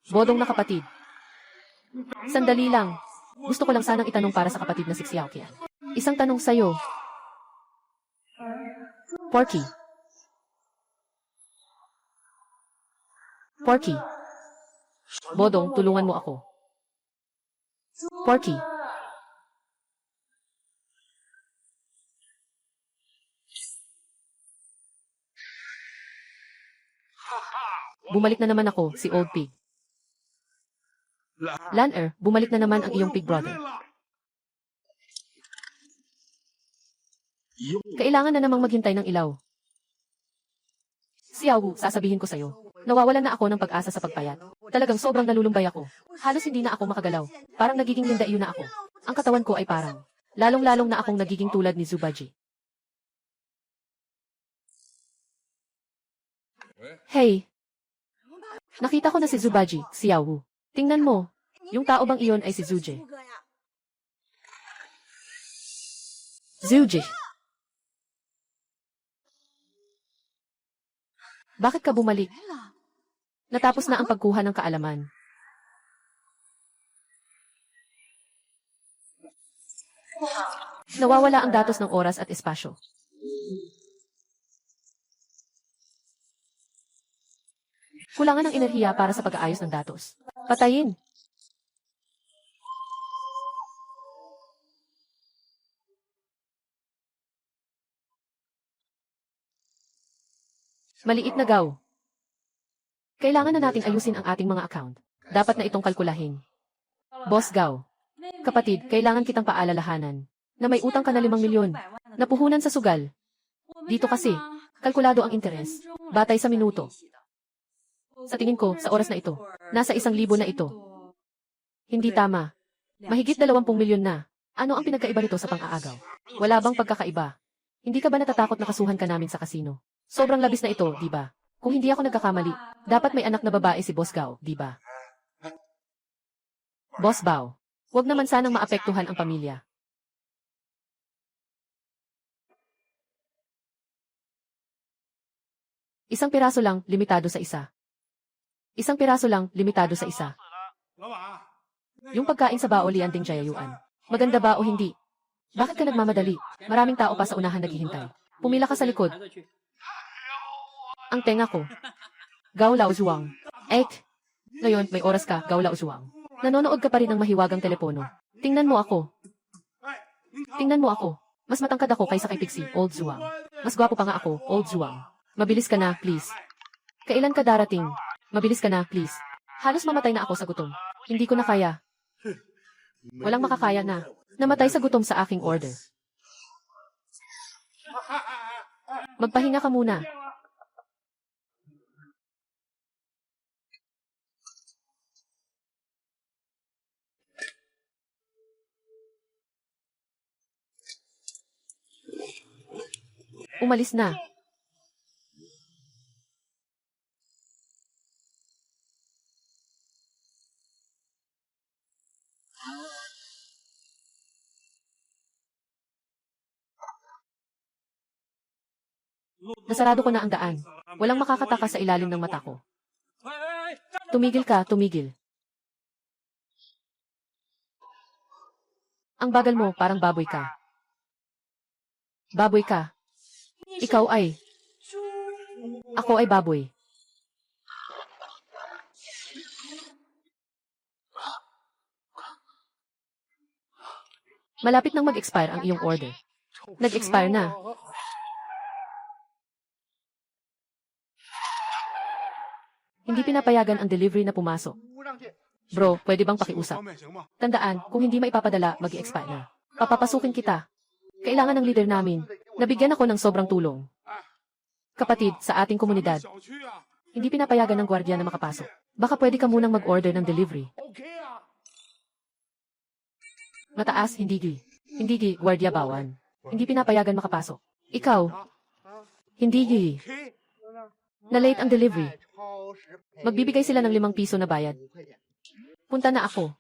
Bodong na kapatid. Sandali lang. Gusto ko lang sanang itanong para sa kapatid na si Xiaoqian. Isang tanong sa'yo. Porky. Porky. Bodong, tulungan mo ako. Porky. Bumalik na naman ako, si Old Pig. Lan'er, bumalik na naman ang iyong pig brother. Kailangan na namang maghintay ng ilaw. Xiaowu, sasabihin ko sa'yo. Nawawalan na ako ng pag-asa sa pagpayat. Talagang sobrang nalulumbay ako. Halos hindi na ako makagalaw. Parang nagiging lindaiyo na ako. Ang katawan ko ay parang. Lalong-lalong na akong nagiging tulad ni Zubaji. Hey! Nakita ko na si Zubaji, Xiaowu. Tingnan mo. Yung tao bang iyon ay si Zuje? Zuje. Bakit ka bumalik? Natapos na ang pagkuha ng kaalaman. Nawawala ang datos ng oras at espasyo. Kulangan ng enerhiya para sa pag-aayos ng datos. Patayin! Maliit na gaw. Kailangan na nating ayusin ang ating mga account. Dapat na itong kalkulahin. Boss Gao. Kapatid, kailangan kitang paalalahanan na may utang ka na 5 milyon. Napuhunan sa sugal. Dito kasi, kalkulado ang interes. Batay sa minuto. Sa tingin ko, sa oras na ito, nasa 1,000 na ito. Hindi tama. Mahigit 20 milyon na. Ano ang pinagkaiba nito sa pang-aagaw? Wala bang pagkakaiba? Hindi ka ba natatakot na kasuhan ka namin sa kasino? Sobrang labis na ito, di ba? Kung hindi ako nagkakamali, dapat may anak na babae si Boss Gao, di ba? Boss Bao, huwag naman sanang maapektuhan ang pamilya. Isang piraso lang, limitado sa isa. Isang piraso lang, limitado sa isa. Yung pagkain sa bao lianting jayayuan. Maganda ba o hindi? Bakit ka nagmamadali? Maraming tao pa sa unahan naghihintay. Pumila ka sa likod. Ang tenga ko. Gao Lao Zhuang. Ngayon, may oras ka, Gao Lao Zhuang. Nanonood ka pa rin ng mahiwagang telepono. Tingnan mo ako. Tingnan mo ako. Mas matangkad ako kaysa kay Pixie, Old Zhuang. Mas gwapo pa nga ako, Old Zhuang. Mabilis ka na, please. Kailan ka darating? Mabilis ka na, please. Halos mamatay na ako sa gutom. Hindi ko na kaya. Walang makakaya na. Namatay sa gutom sa aking order. Magpahinga ka muna. Umalis na. Nasarado ko na ang daan. Walang makakataka sa ilalim ng mata ko. Tumigil ka, tumigil. Ang bagal mo, parang baboy ka. Baboy ka. Ikaw ay. Ako ay baboy. Malapit nang mag-expire ang iyong order. Nag-expire na. Hindi pinapayagan ang delivery na pumasok. Bro, pwede bang pakiusap? Tandaan, kung hindi maipapadala, mag-expire na. Papapasukin kita. Kailangan ng leader namin. Nabigyan ako ng sobrang tulong. Kapatid, sa ating komunidad, hindi pinapayagan ng gwardiya na makapasok. Baka pwede ka munang mag-order ng delivery. Mataas, hindi gwardiya bawan. Hindi pinapayagan makapasok. Ikaw, hindi. Na-late ang delivery. Magbibigay sila ng 5 piso na bayad. Punta na ako.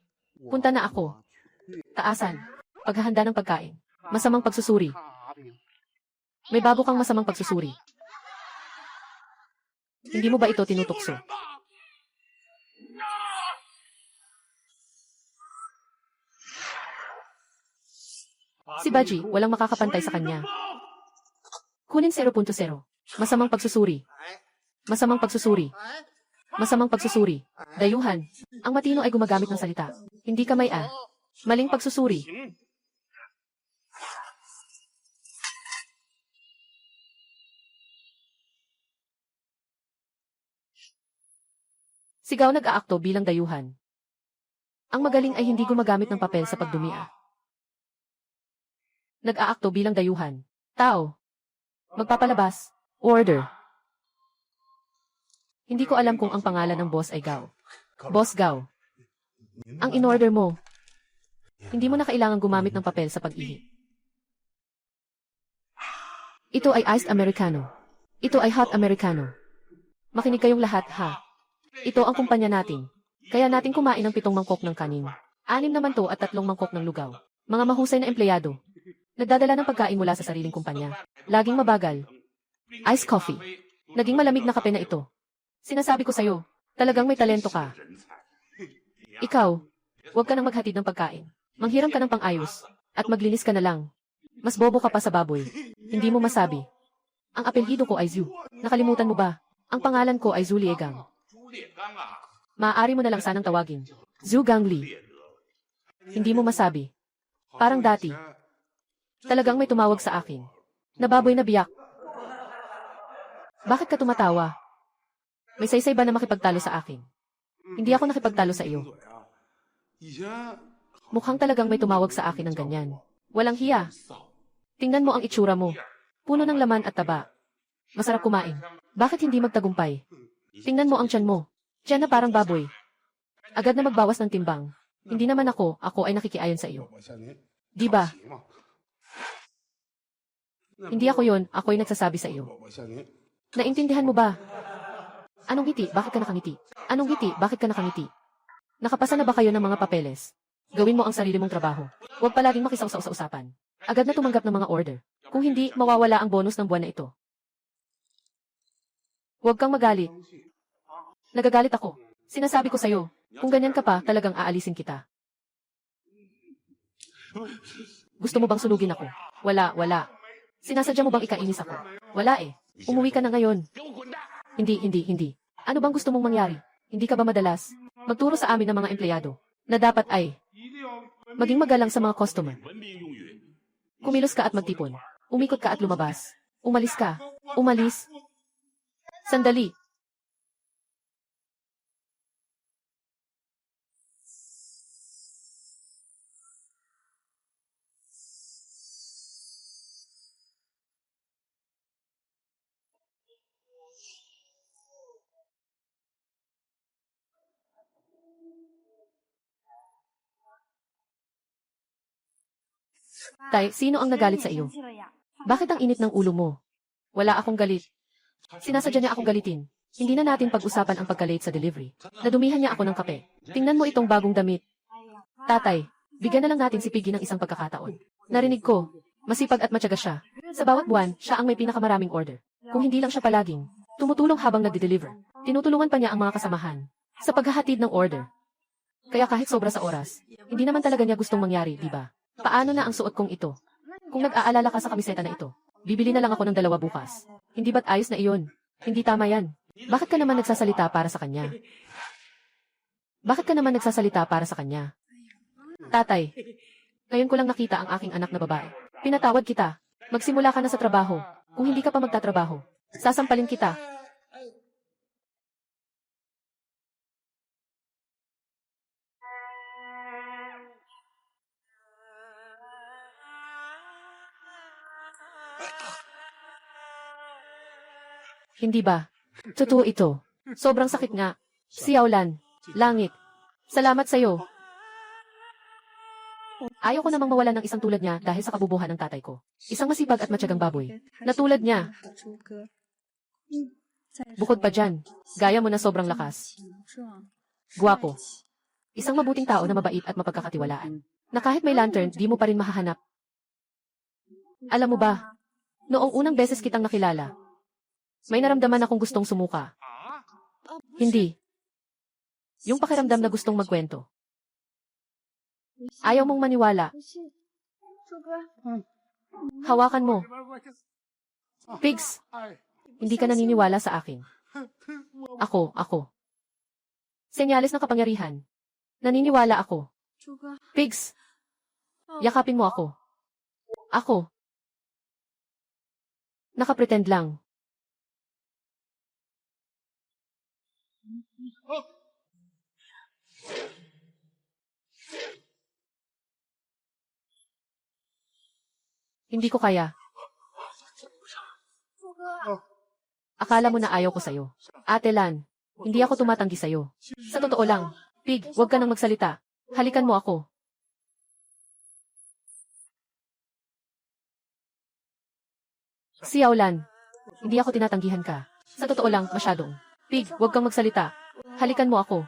Taasan. Paghahanda ng pagkain. Masamang pagsusuri. May bago kang masamang pagsusuri. Hindi mo ba ito tinutukso? Si Baji, walang makakapantay sa kanya. Kunin 0.0. Masamang pagsusuri. Masamang pagsusuri. Masamang pagsusuri. Dayuhan. Ang matino ay gumagamit ng salita. Hindi ka may a. Maling pagsusuri. Sigaw nag-aakto bilang dayuhan. Ang magaling ay hindi gumagamit ng papel sa pagdumia. Nag-aakto bilang dayuhan. Tao. Magpapalabas. Order. Hindi ko alam kung ang pangalan ng boss ay Gao. Boss Gao. Ang in-order mo. Hindi mo na kailangan gumamit ng papel sa pag-ihi. Ito ay iced americano. Ito ay hot americano. Makinig kayong lahat, ha? Ito ang kumpanya natin. Kaya natin kumain ng 7 mangkok ng kanin. 6 naman to at 3 mangkok ng lugaw. Mga mahusay na empleyado. Nagdadala ng pagkain mula sa sariling kumpanya. Laging mabagal. Iced coffee. Naging malamig na kape na ito. Sinasabi ko sa'yo, talagang may talento ka. Ikaw, huwag ka nang maghatid ng pagkain. Manghiram ka ng pang-ayos. At maglinis ka na lang. Mas bobo ka pa sa baboy. Hindi mo masabi. Ang apelyido ko ay Zhu. Nakalimutan mo ba? Ang pangalan ko ay Zhu Liegang. Maaari mo na lang sanang tawagin. Zhu Gangli. Hindi mo masabi. Parang dati. Talagang may tumawag sa akin. Nababoy na biyak. Bakit ka tumatawa? May saysay ba na makipagtalo sa akin? Hindi ako nakipagtalo sa iyo. Mukhang talagang may tumawag sa akin ng ganyan. Walang hiya. Tingnan mo ang itsura mo. Puno ng laman at taba. Masarap kumain. Bakit hindi magtagumpay? Tingnan mo ang tiyan mo. Tiyan na parang baboy. Agad na magbawas ng timbang. Hindi naman ako ay nakikiayon sa iyo. Di ba? Hindi ako yon, ako'y nagsasabi sa iyo. Naintindihan mo ba? Anong ngiti? Bakit ka nakangiti? Anong ngiti? Bakit ka nakangiti? Nakapasa na ba kayo ng mga papeles? Gawin mo ang sarili mong trabaho. Huwag palaging makisawsaw sa usapan. Agad na tumanggap ng mga order. Kung hindi, mawawala ang bonus ng buwan na ito. Huwag kang magalit. Nagagalit ako. Sinasabi ko sa'yo, kung ganyan ka pa, talagang aalisin kita. Gusto mo bang sunugin ako? Wala. Sinasadya mo bang ikainis ako? Wala eh. Umuwi ka na ngayon. Hindi. Ano bang gusto mong mangyari? Hindi ka ba madalas magturo sa amin ng mga empleyado na dapat ay maging magalang sa mga customer? Kumilos ka at magtipon. Umikot ka at lumabas. Umalis ka. Umalis. Sandali. Tay, sino ang nagalit sa iyo? Bakit ang init ng ulo mo? Wala akong galit. Sinasadya niya akong galitin. Hindi na natin pag-usapan ang pagka-late sa delivery. Nadumihan niya ako ng kape. Tingnan mo itong bagong damit. Tatay, bigyan na lang natin si Piggy ng isang pagkakataon. Narinig ko, masipag at matyaga siya. Sa bawat buwan, siya ang may pinakamaraming order. Kung hindi lang siya palaging tumutulong habang nagde-deliver, tinutulungan pa niya ang mga kasamahan sa paghahatid ng order. Kaya kahit sobra sa oras, hindi naman talaga niya gustong mangyari, di ba? Paano na ang suot kong ito? Kung nag-aalala ka sa kamiseta na ito, bibili na lang ako ng 2 bukas. Hindi ba't ayos na iyon? Hindi tama yan. Bakit ka naman nagsasalita para sa kanya? Bakit ka naman nagsasalita para sa kanya? Tatay, ngayon ko lang nakita ang aking anak na babae. Pinatawad kita. Magsimula ka na sa trabaho. Kung hindi ka pa magtatrabaho, sasampalin kita. Hindi ba? Totoo ito. Sobrang sakit nga. Xiaolan. Langit. Salamat sa'yo. Ayaw ko namang mawalan ng isang tulad niya dahil sa kabubuhan ng tatay ko. Isang masipag at matyagang baboy. Na tulad niya. Bukod pa dyan, gaya mo na sobrang lakas. Guwapo. Isang mabuting tao na mabait at mapagkakatiwalaan. Na kahit may lantern, di mo pa rin mahahanap. Alam mo ba, noong unang beses kitang nakilala, may naramdaman akong gustong sumuka. Hindi. Yung pakiramdam na gustong magkwento. Ayaw mong maniwala. Hawakan mo. Pigs, hindi ka naniniwala sa akin. Ako. Senyales ng kapangyarihan. Naniniwala ako. Pigs, yakapin mo ako. Ako. Nakapretend lang. Hindi ko kaya. Akala mo na ayaw ko sa'yo. Ate Lan, hindi ako tumatanggi sa'yo. Sa totoo lang, Pig, huwag ka nang magsalita. Halikan mo ako. Xiao Lan, hindi ako tinatanggihan ka. Sa totoo lang, masyadong. Pig, huwag kang magsalita. Halikan mo ako.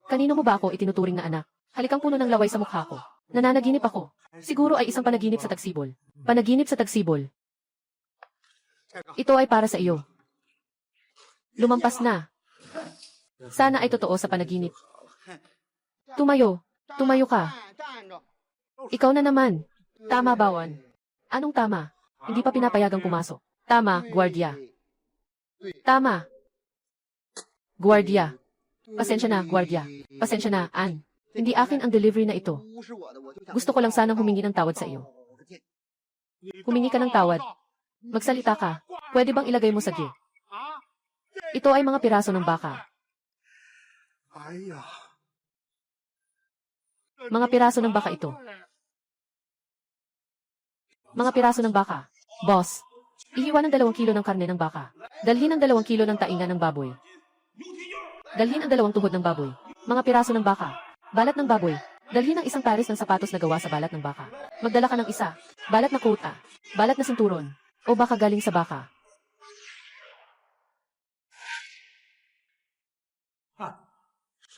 Kanino mo ba ako itinuturing na anak? Halikang puno ng laway sa mukha ko. Nananaginip ako. Siguro ay isang panaginip sa tagsibol. Panaginip sa tagsibol. Ito ay para sa iyo. Lumampas na. Sana ay totoo sa panaginip. Tumayo. Tumayo ka. Ikaw na naman. Tama, Bawan. Anong tama? Hindi pa pinapayagang pumasok. Tama, Guardia. Tama. Guardia. Pasensya na, Guardia. Pasensya na, Ann. Hindi akin ang delivery na ito. Gusto ko lang sanang humingi ng tawad sa iyo. Humingi ka ng tawad. Magsalita ka. Pwede bang ilagay mo sa gi? Ito ay mga piraso ng baka. Mga piraso ng baka ito. Mga piraso ng baka. Boss, ihiwa ng 2 kilo ng karne ng baka. Dalhin ang 2 kilo ng tainga ng baboy. Dalhin ang 2 tuhod ng baboy. Mga piraso ng baka. Balat ng baboy. Dalhin ang 1 pares ng sapatos na gawa sa balat ng baka. Magdala ka ng 1. Balat na kota. Balat na sinturon. O baka galing sa baka.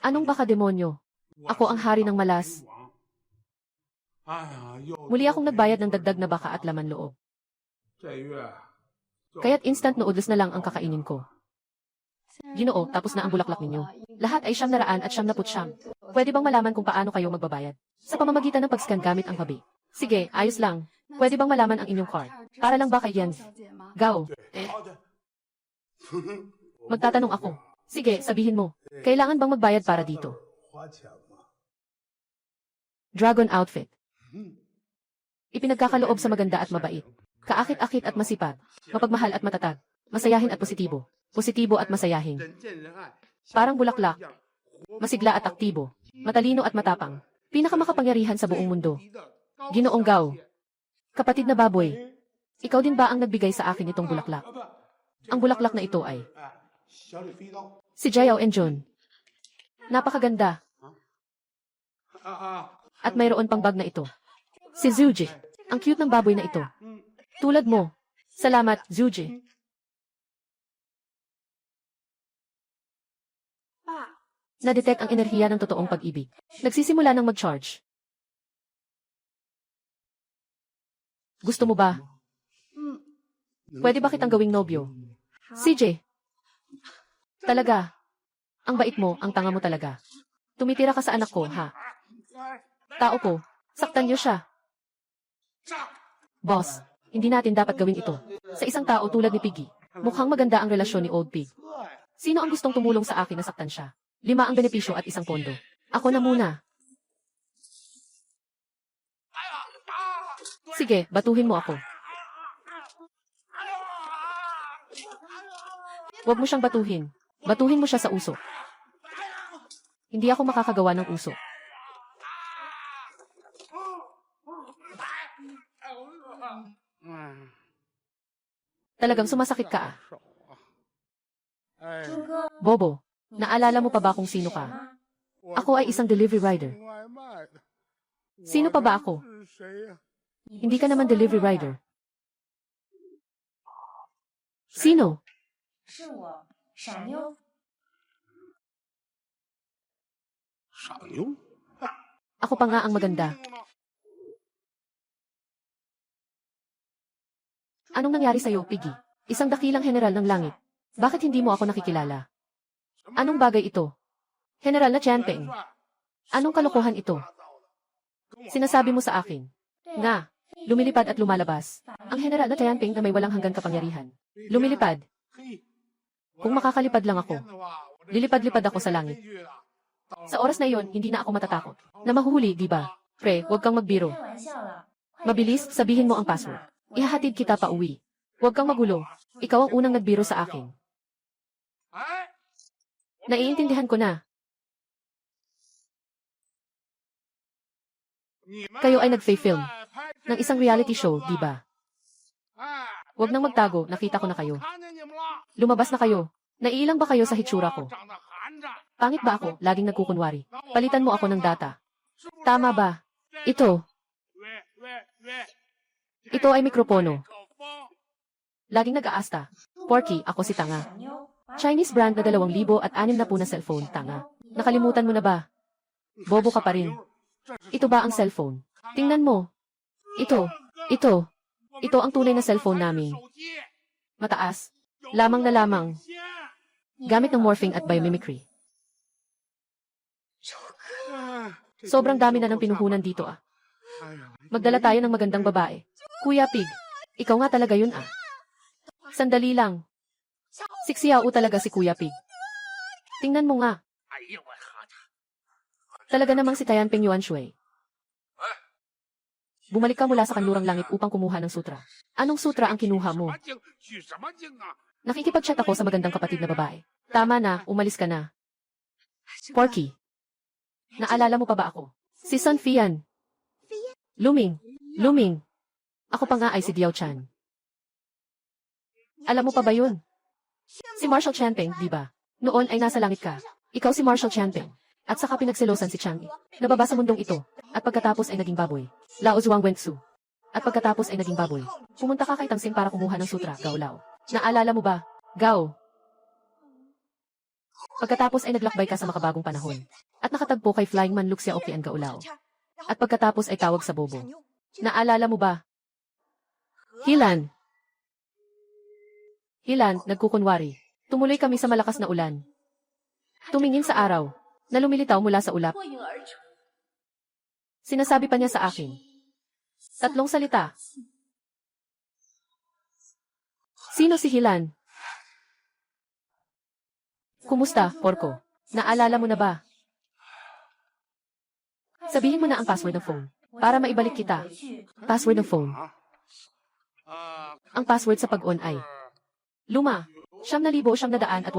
Anong baka demonyo? Ako ang hari ng malas. Muli akong nagbayad ng dagdag na baka at laman loob. Kaya't instant noodles na lang ang kakainin ko. Ginoo, tapos na ang bulaklak ninyo. Lahat ay 999. Pwede bang malaman kung paano kayo magbabayad? Sa pamamagitan ng pag-scan gamit ang pabi. Sige, ayos lang. Pwede bang malaman ang inyong card? Para lang ba kay Jens? Gao. Magtatanong ako. Sige, sabihin mo. Kailangan bang magbayad para dito? Dragon outfit. Ipinagkakaloob sa maganda at mabait. Kaakit-akit at masipag. Mapagmahal at matatag. Masayahin at positibo. Positibo at masayahin. Parang bulaklak. Masigla at aktibo. Matalino at matapang. Pinakamakapangyarihan sa buong mundo. Ginoong Gao. Kapatid na baboy. Ikaw din ba ang nagbigay sa akin itong bulaklak? Ang bulaklak na ito ay si Jiao and John. Napakaganda. At mayroon pang bag na ito. Si Zuji. Ang cute ng baboy na ito. Tulad mo. Salamat, Zuji. Na-detect ang enerhiya ng totoong pag-ibig. Nagsisimula ng mag-charge. Gusto mo ba? Pwede ba kitang gawing nobyo? CJ. Talaga. Ang bait mo, ang tanga mo talaga. Tumitira ka sa anak ko, ha? Tao ko. Saktan niyo siya. Boss, hindi natin dapat gawin ito. Sa isang tao tulad ni Piggy, mukhang maganda ang relasyon ni Old Pig. Sino ang gustong tumulong sa akin na saktan siya? 5 ang benepisyo at 1 pondo. Ako na muna. Sige, batuhin mo ako. Huwag mo siyang batuhin. Batuhin mo siya sa uso. Hindi ako makakagawa ng uso. Talagang sumasakit ka, ah. Bobo, naalala mo pa ba kung sino ka? Ako ay isang delivery rider. Sino pa ba ako? Hindi ka naman delivery rider. Sino? Ako pa nga ang maganda. Anong nangyari sa'yo, Piggy? Isang dakilang general ng langit. Bakit hindi mo ako nakikilala? Anong bagay ito? General na Tianping. Anong kalokohan ito? Sinasabi mo sa akin na lumilipad at lumalabas. Ang general na Tianping na may walang hanggan kapangyarihan. Lumilipad. Kung makakalipad lang ako, lilipad-lipad ako sa langit. Sa oras na iyon, hindi na ako matatakot. Na mahuhuli, di ba? Pre, huwag kang magbiro. Mabilis, sabihin mo ang password. Ihahatid kita pa uwi. Huwag kang magulo. Ikaw ang unang nagbiro sa akin. Naiintindihan ko na. Kayo ay nag-film ng isang reality show, di ba? Huwag nang magtago, nakita ko na kayo. Lumabas na kayo. Naiilang ba kayo sa hitsura ko? Pangit ba ako? Laging nagkukunwari. Palitan mo ako ng data. Tama ba? Ito. Ito ay mikropono. Laging nag-aasta. Porky, ako si Tanga. Chinese brand na 2,006 na cellphone, Tanga. Nakalimutan mo na ba? Bobo ka pa rin. Ito ba ang cellphone? Tingnan mo. Ito. Ito ang tunay na cellphone namin. Mataas. Lamang na lamang. Gamit ng morphing at biomimicry. Sobrang dami na ng pinuhunan dito ah. Magdala tayo ng magandang babae. Kuya Pig, ikaw nga talaga yun ah. Sandali lang. Siksiao talaga si Kuya Pig. Tingnan mo nga. Talaga namang si Tianping Yuan Shui. Bumalik ka mula sa kanlurang langit upang kumuha ng sutra. Anong sutra ang kinuha mo? Nakikipag-chat ako sa magandang kapatid na babae. Tama na, umalis ka na. Porky. Naalala mo pa ba ako? Si Sun Fian. Luming. Ako pa nga ay si Diao Chan. Alam mo pa ba yun? Si Marshall Tianping, di ba? Noon ay nasa langit ka. Ikaw si Marshall Tianping. At saka pinagselosan si Chang'e. Nababa sa mundong ito. At pagkatapos ay naging baboy. Lao Zhuang Wensu. At pagkatapos ay naging baboy. Pumunta ka kay Tangxing para kumuha ng sutra, Gao Lao. Naalala mo ba? Gao. Pagkatapos ay naglakbay ka sa makabagong panahon. At nakatagpo kay Flying Man Luke Xiaoqi ang Gao Lao. At pagkatapos ay tawag sa bobo. Naalala mo ba? Hilan, nagkukunwari. Tumuloy kami sa malakas na ulan. Tumingin sa araw, na lumilitaw mula sa ulap. Sinasabi pa niya sa akin. 3 salita. Sino si Hilan? Kumusta, Porco? Naalala mo na ba? Sabihin mo na ang password ng phone, para maibalik kita. Password ng phone. Ang password sa pag-on ay Luma, 9,981.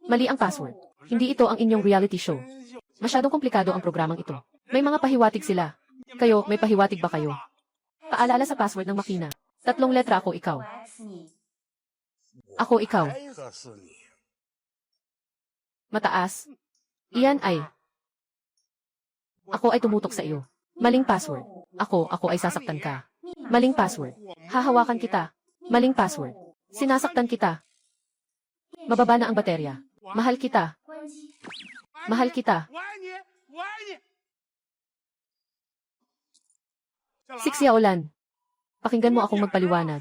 Mali ang password. Hindi ito ang inyong reality show. Masyadong komplikado ang programang ito. May mga pahiwatig sila. Kayo, may pahiwatig ba kayo? Paalala sa password ng makina. 3 letra ako, ikaw. Ako, ikaw. Mataas. Iyan ay. Ako ay tumutok sa iyo. Maling password. Ako ay sasaktan ka. Maling password. Hahawakan kita. Maling password. Sinasaktan kita. Mababa na ang baterya. Mahal kita. Mahal kita. Siksiaolan. Pakinggan mo akong magpaliwanag.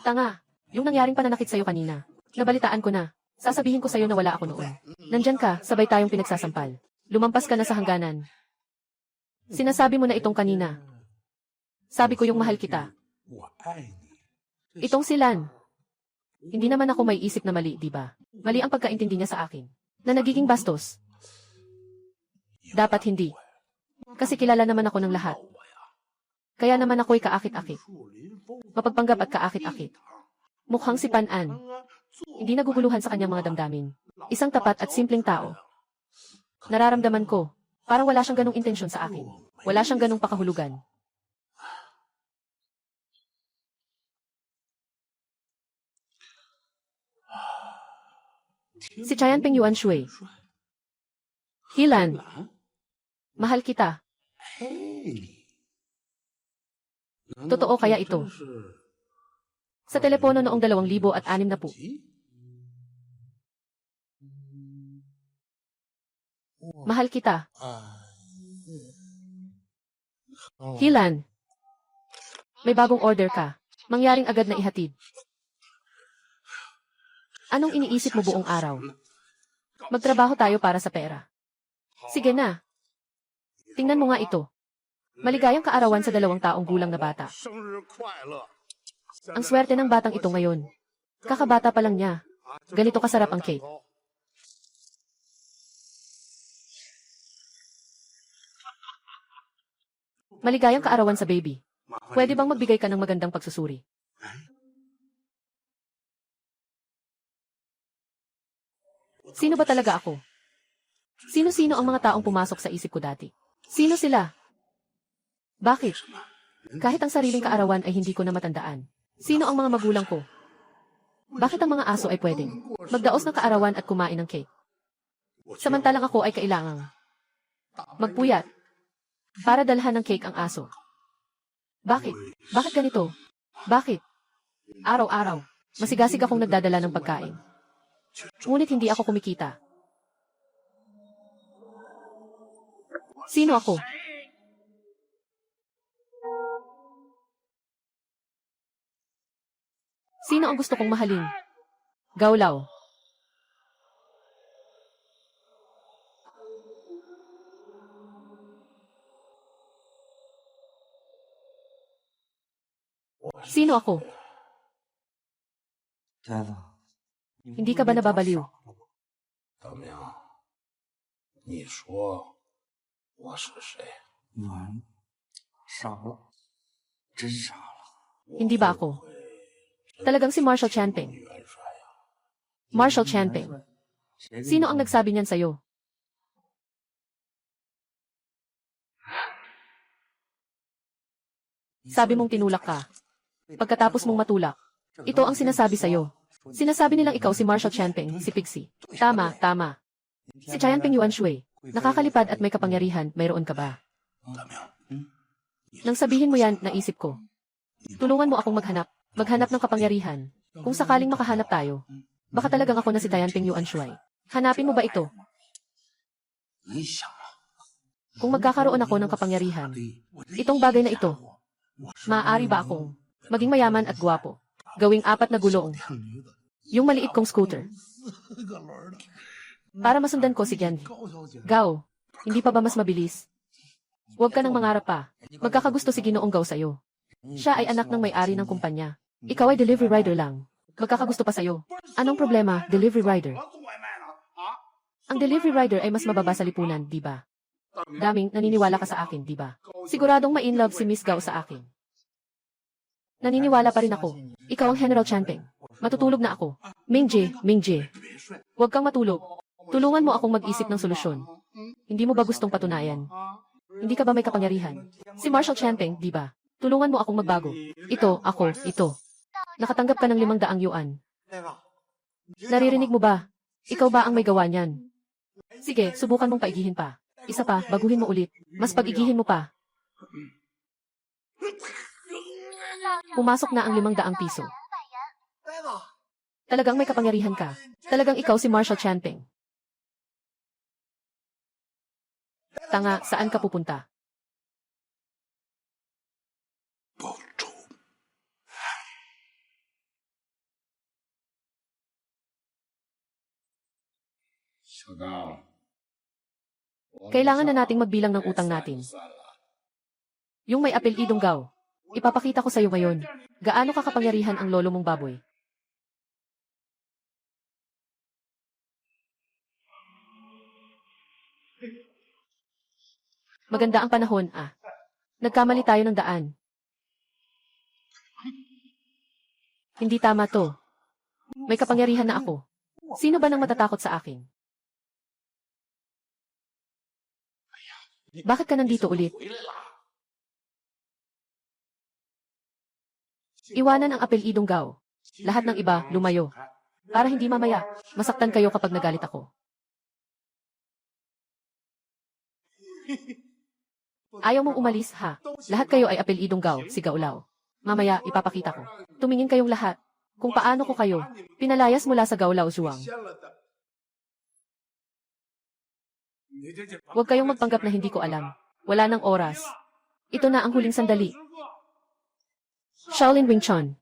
Tanga. Yung nangyaring pananakit sa'yo kanina. Nabalitaan ko na. Sasabihin ko sa'yo na wala ako noon. Nandyan ka, sabay tayong pinagsasampal. Lumampas ka na sa hangganan. Sinasabi mo na itong kanina. Sabi ko yung mahal kita. Itong silan. Hindi naman ako may isip na mali, di ba? Mali ang pagkaintindi niya sa akin. Na nagiging bastos. Dapat hindi. Kasi kilala naman ako ng lahat. Kaya naman ako'y kaakit-akit. Mapagpanggap at kaakit-akit. Mukhang si Pan-an. Hindi naguguluhan sa kanyang mga damdamin. Isang tapat at simpleng tao. Nararamdaman ko, parang wala siyang ganong intensyon sa akin. Wala siyang ganong pakahulugan. Si Tianping Yuan Shui. Hilan. Mahal kita. Totoo kaya ito? Sa telepono noong 2006. Mahal kita. Hilan. May bagong order ka. Mangyaring agad na ihatid. Anong iniisip mo buong araw? Magtrabaho tayo para sa pera. Sige na. Tingnan mo nga ito. Maligayang kaarawan sa 2 taong gulang na bata. Ang swerte ng batang ito ngayon. Kakabata pa lang niya. Ganito kasarap ang cake. Maligayang kaarawan sa baby. Pwede bang magbigay ka ng magandang pagsusuri? Sino ba talaga ako? Sino-sino ang mga taong pumasok sa isip ko dati? Sino sila? Bakit? Kahit ang sariling kaarawan ay hindi ko na matandaan. Sino ang mga magulang ko? Bakit ang mga aso ay pwedeng magdaos ng kaarawan at kumain ng cake? Samantalang ako ay kailangang magpuyat para dalhan ng cake ang aso. Bakit? Bakit ganito? Bakit? Araw-araw, masigasig akong nagdadala ng pagkain. Ngunit hindi ako kumikita. Sino ako? Sino ang gusto kong mahalin? Gawlaw. Sino ako? Hindi ka ba nababaliw? 大明，你说我是谁？ 傻了，真傻了。 Hindi ba ako? Talagang si Marshall Chanping. Marshall Chanping. Sino ang nagsabi niyan sa'yo? Sabi mong tinulak ka. Pagkatapos mong matulak, ito ang sinasabi sa'yo. Sinasabi nilang ikaw si Marshall Chanping, si Pixie. Tama, tama. Si Chanping Yuan Shui. Nakakalipad at may kapangyarihan, mayroon ka ba? 大明， Nang sabihin mo yan, naisip ko. Tulungan mo akong maghanap ng kapangyarihan. Kung sakaling makahanap tayo, baka talagang ako na si Tianping Yuan Shui. Hanapin mo ba ito? 你想啊， Kung magkakaroon ako ng kapangyarihan, itong bagay na ito, maaari ba akong maging mayaman at gwapo? Gawing 4 na gulong. Yung maliit kong scooter. Para masundan ko si Genvi. Gao, hindi pa ba mas mabilis? Huwag ka nang mangarap pa. Magkakagusto si Ginoong Gao sa'yo. Siya ay anak ng may-ari ng kumpanya. Ikaw ay delivery rider lang. Magkakagusto pa sa'yo. Anong problema, delivery rider? Ang delivery rider ay mas mababa sa lipunan, di ba? Daming naniniwala ka sa akin, di ba? Siguradong ma-inlove si Miss Gao sa akin. Naniniwala pa rin ako. Ikaw ang General Chanping. Matutulog na ako. Mingje. Huwag kang matulog. Tulungan mo akong mag-isip ng solusyon. Hindi mo ba gustong patunayan? Hindi ka ba may kapangyarihan? Si Marshall Chanping, di ba? Tulungan mo akong magbago. Ito. Nakatanggap ka ng 500 yuan. Naririnig mo ba? Ikaw ba ang may gawa niyan? Sige, subukan mong paigihin pa. Isa pa, baguhin mo ulit. Mas pag-igihin mo pa. Pumasok na ang 500 piso. Talagang may kapangyarihan ka. Talagang ikaw si Marshall Chanping. Tanga, saan ka pupunta? 报仇。 小刚， Kailangan na nating magbilang ng utang natin. Yung may apelidong Gao. Ipapakita ko sa'yo ngayon. Gaano kakapangyarihan ang lolo mong baboy. Maganda ang panahon, ah. Nagkamali tayo ng daan. Hindi tama to. May kapangyarihan na ako. Sino ba nang matatakot sa akin? Bakit ka nandito ulit? Iwanan ang apelidong Gao. Lahat ng iba, lumayo. Para hindi mamaya, masaktan kayo kapag nagalit ako. Ayaw mong umalis, ha? Lahat kayo ay apelidong Gao, si Gaolao. Mamaya, ipapakita ko. Tumingin kayong lahat. Kung paano ko kayo pinalayas mula sa Gaolao Zhuang. Huwag kayong magpanggap na hindi ko alam. Wala nang oras. Ito na ang huling sandali. Shaolin Wing Chun.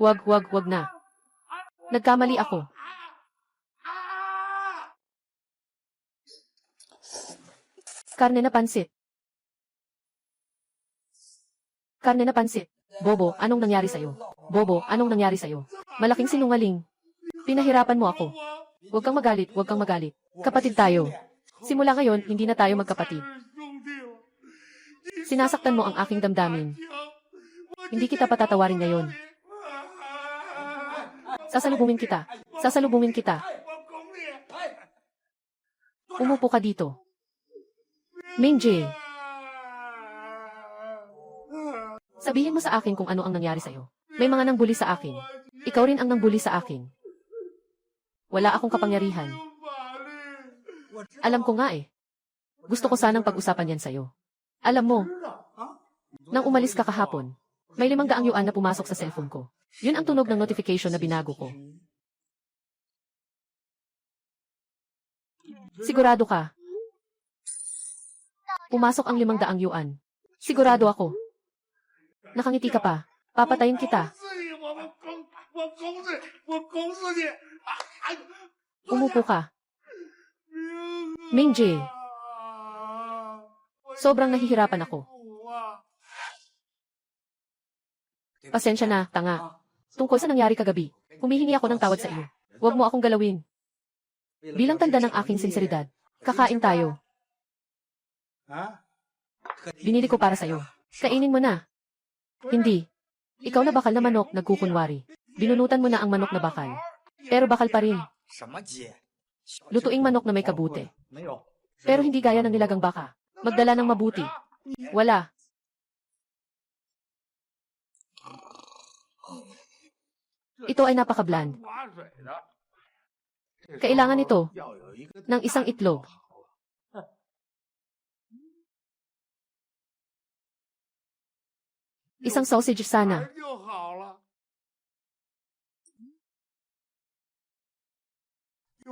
Wag na. Nagkamali ako. Karne na pansit. Karne na pansit. Bobo, anong nangyari sa'yo? Bobo, anong nangyari sa'yo? Malaking sinungaling. Pinahirapan mo ako. Huwag kang magalit, huwag kang magalit. Kapatid tayo. Simula ngayon, hindi na tayo magkapatid. Sinasaktan mo ang aking damdamin. Hindi kita patatawarin ngayon. Sasalubungin kita. Sasalubungin kita. Umupo ka dito. Ming-jae. Sabihin mo sa akin kung ano ang nangyari sa'yo. May mga nangbuli sa akin. Ikaw rin ang nangbuli sa akin. Wala akong kapangyarihan. Alam ko nga eh. Gusto ko sanang pag-usapan yan sa'yo. Alam mo, nang umalis ka kahapon, may 500 yuan na pumasok sa cellphone ko. Yun ang tunog ng notification na binago ko. Sigurado ka. Pumasok ang 500 yuan. Sigurado ako. Nakangiti ka pa. Papatayin kita. Umupo ka. Ming-jae. Sobrang nahihirapan ako. Pasensya na, tanga. Tungkol sa nangyari kagabi, humihingi ako ng tawad sa iyo. Huwag mo akong galawin. Bilang tanda ng aking sinseridad, kakain tayo. Binili ko para sa'yo. Kainin mo na. Hindi. Ikaw na bakal na manok, nagkukunwari. Binunutan mo na ang manok na bakal. Pero bakal pa rin. Lutuing manok na may kabute. Pero hindi gaya ng nilagang baka. Magdala ng mabuti. Wala. Ito ay napaka-bland. Kailangan ito ng isang itlog. Isang sausage sana.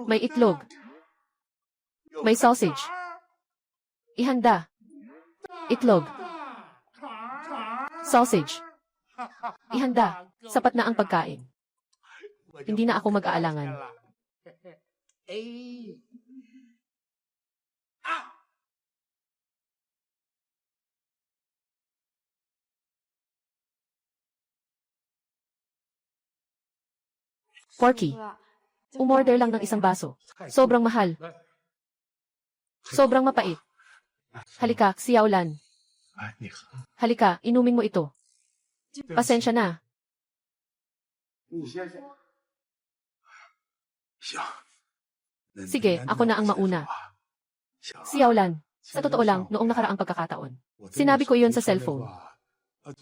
May itlog. May sausage. Ihanda. Itlog. Sausage. Ihanda. Sapat na ang pagkain. Hindi na ako mag-aalangan. Porky, umorder lang ng isang baso. Sobrang mahal. Sobrang mapait. Halika, Xiaolan. Halika, inumin mo ito. Pasensya na. Sige, ako na ang mauna. Xiaolan, sa totoo lang, noong nakaraang pagkakataon. Sinabi ko iyon sa cellphone.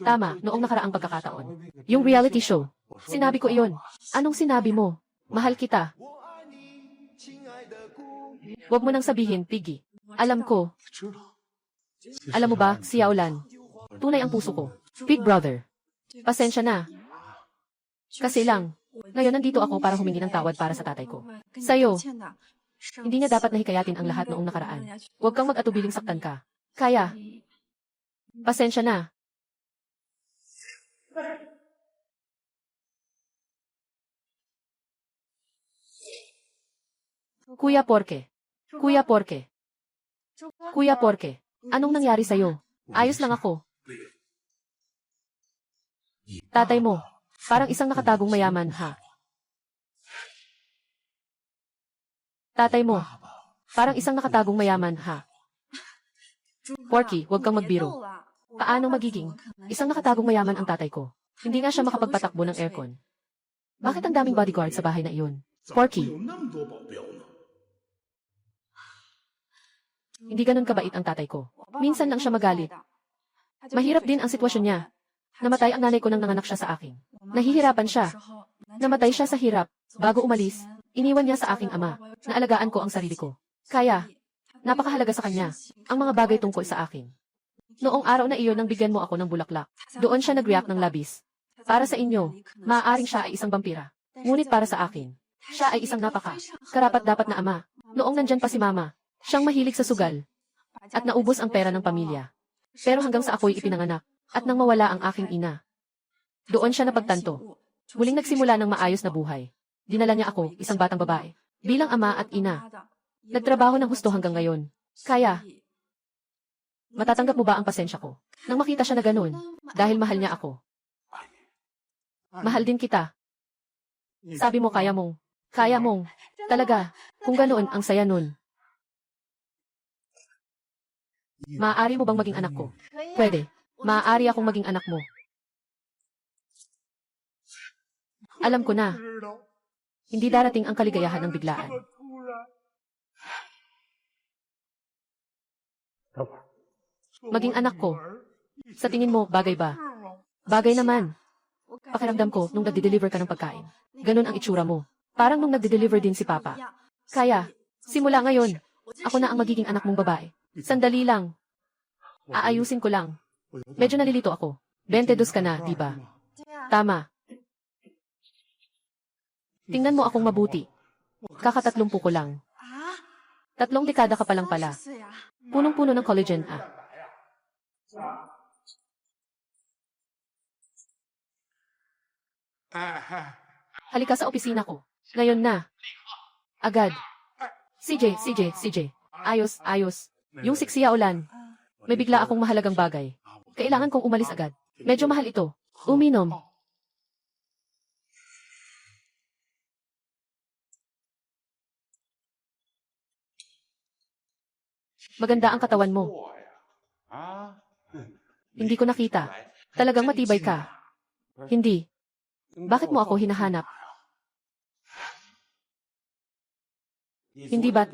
Tama, noong nakaraang pagkakataon. Yung reality show. Sinabi ko iyon. Anong sinabi mo? Mahal kita. Huwag mo nang sabihin, Piggy. Alam ko. Alam mo ba, Xiaolan? Tunay ang puso ko. Big brother. Pasensya na. Kasi lang, ngayon nandito ako para humingi ng tawad para sa tatay ko. Sa'yo, hindi niya dapat nahikayatin ang lahat noong nakaraan. Huwag kang mag-atubiling saktan ka. Kaya. Pasensya na. Kuya Porke. Kuya Porke. Kuya Porke. Anong nangyari sa'yo? Ayos lang ako. Tatay mo. Parang isang nakatagong mayaman, ha? Tatay mo. Parang isang nakatagong mayaman, ha? Porky, huwag kang magbiro. Paano magiging? Isang nakatagong mayaman ang tatay ko. Hindi nga siya makapagpatakbo ng aircon. Bakit ang daming bodyguard sa bahay na iyon? Porky. Hindi ganun kabait ang tatay ko. Minsan lang siya magalit. Mahirap din ang sitwasyon niya. Namatay ang nanay ko nang nanganak siya sa akin. Nahihirapan siya. Namatay siya sa hirap. Bago umalis, iniwan niya sa aking ama. Naalagaan ko ang sarili ko. Kaya, napakahalaga sa kanya ang mga bagay tungkol sa akin. Noong araw na iyon nang bigyan mo ako ng bulaklak, doon siya nag-react ng labis. Para sa inyo, maaaring siya ay isang vampira. Ngunit para sa akin, siya ay isang karapat-dapat na ama. Noong nandyan pa si mama, siyang mahilig sa sugal. At naubos ang pera ng pamilya. Pero hanggang sa ako'y ipinanganak, At nang mawala ang aking ina, doon siya napagtanto. Muling nagsimula ng maayos na buhay. Dinala niya ako, isang batang babae, bilang ama at ina. Nagtrabaho ng husto hanggang ngayon. Kaya, matatanggap mo ba ang pasensya ko? Nang makita siya na ganun, dahil mahal niya ako. Mahal din kita. Sabi mo kaya mong, talaga, kung ganoon ang saya nun. Maaari mo bang maging anak ko? Pwede. Maaari akong maging anak mo. Alam ko na. Hindi darating ang kaligayahan ng biglaan. Maging anak ko. Sa tingin mo, bagay ba? Bagay naman. Pakiramdam ko nung nagde-deliver ka ng pagkain. Ganon ang itsura mo. Parang nung nagde-deliver din si Papa. Kaya, simula ngayon, ako na ang magiging anak mong babae. Sandali lang. Aayusin ko lang. Medyo nalilito ako. 22 ka na, di ba? Tama. Tingnan mo akong mabuti. Kaka-30 ko lang. 3 dekada ka pa lang pala. Punong-puno ng collagen, ah. Halika sa opisina ko. Ngayon na. Agad. CJ. Ayos. Yung siksiya ulan. May bigla akong mahalagang bagay. Kailangan kong umalis agad. Medyo mahal ito. Uminom. Maganda ang katawan mo. Hindi ko nakita. Talagang matibay ka. Hindi. Bakit mo ako hinahanap? Hindi ba't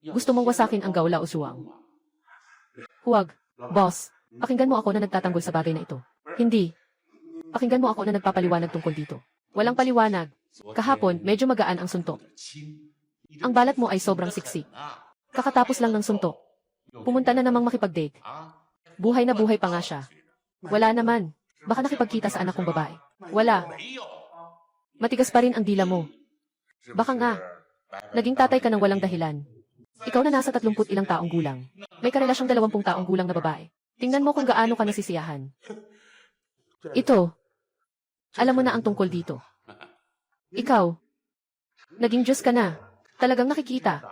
gusto mong wasakin ang gawla o suwang? Huwag. Boss, pakinggan mo ako na nagtatanggol sa bagay na ito. Hindi. Pakinggan mo ako na nagpapaliwanag tungkol dito. Walang paliwanag. Kahapon, medyo magaan ang suntok. Ang balat mo ay sobrang siksik. Kakatapos lang ng suntok. Pumunta na namang makipag-date. Buhay na buhay pa nga siya. Wala naman. Baka nakipagkita sa anak kong babae. Wala. Matigas pa rin ang dila mo. Baka nga. Naging tatay ka ng walang dahilan. Ikaw na nasa 30 ilang taong gulang. May karelasyong 20 taong gulang na babae. Tingnan mo kung gaano ka nasisiyahan. Ito. Alam mo na ang tungkol dito. Ikaw. Naging Diyos ka na. Talagang nakikita.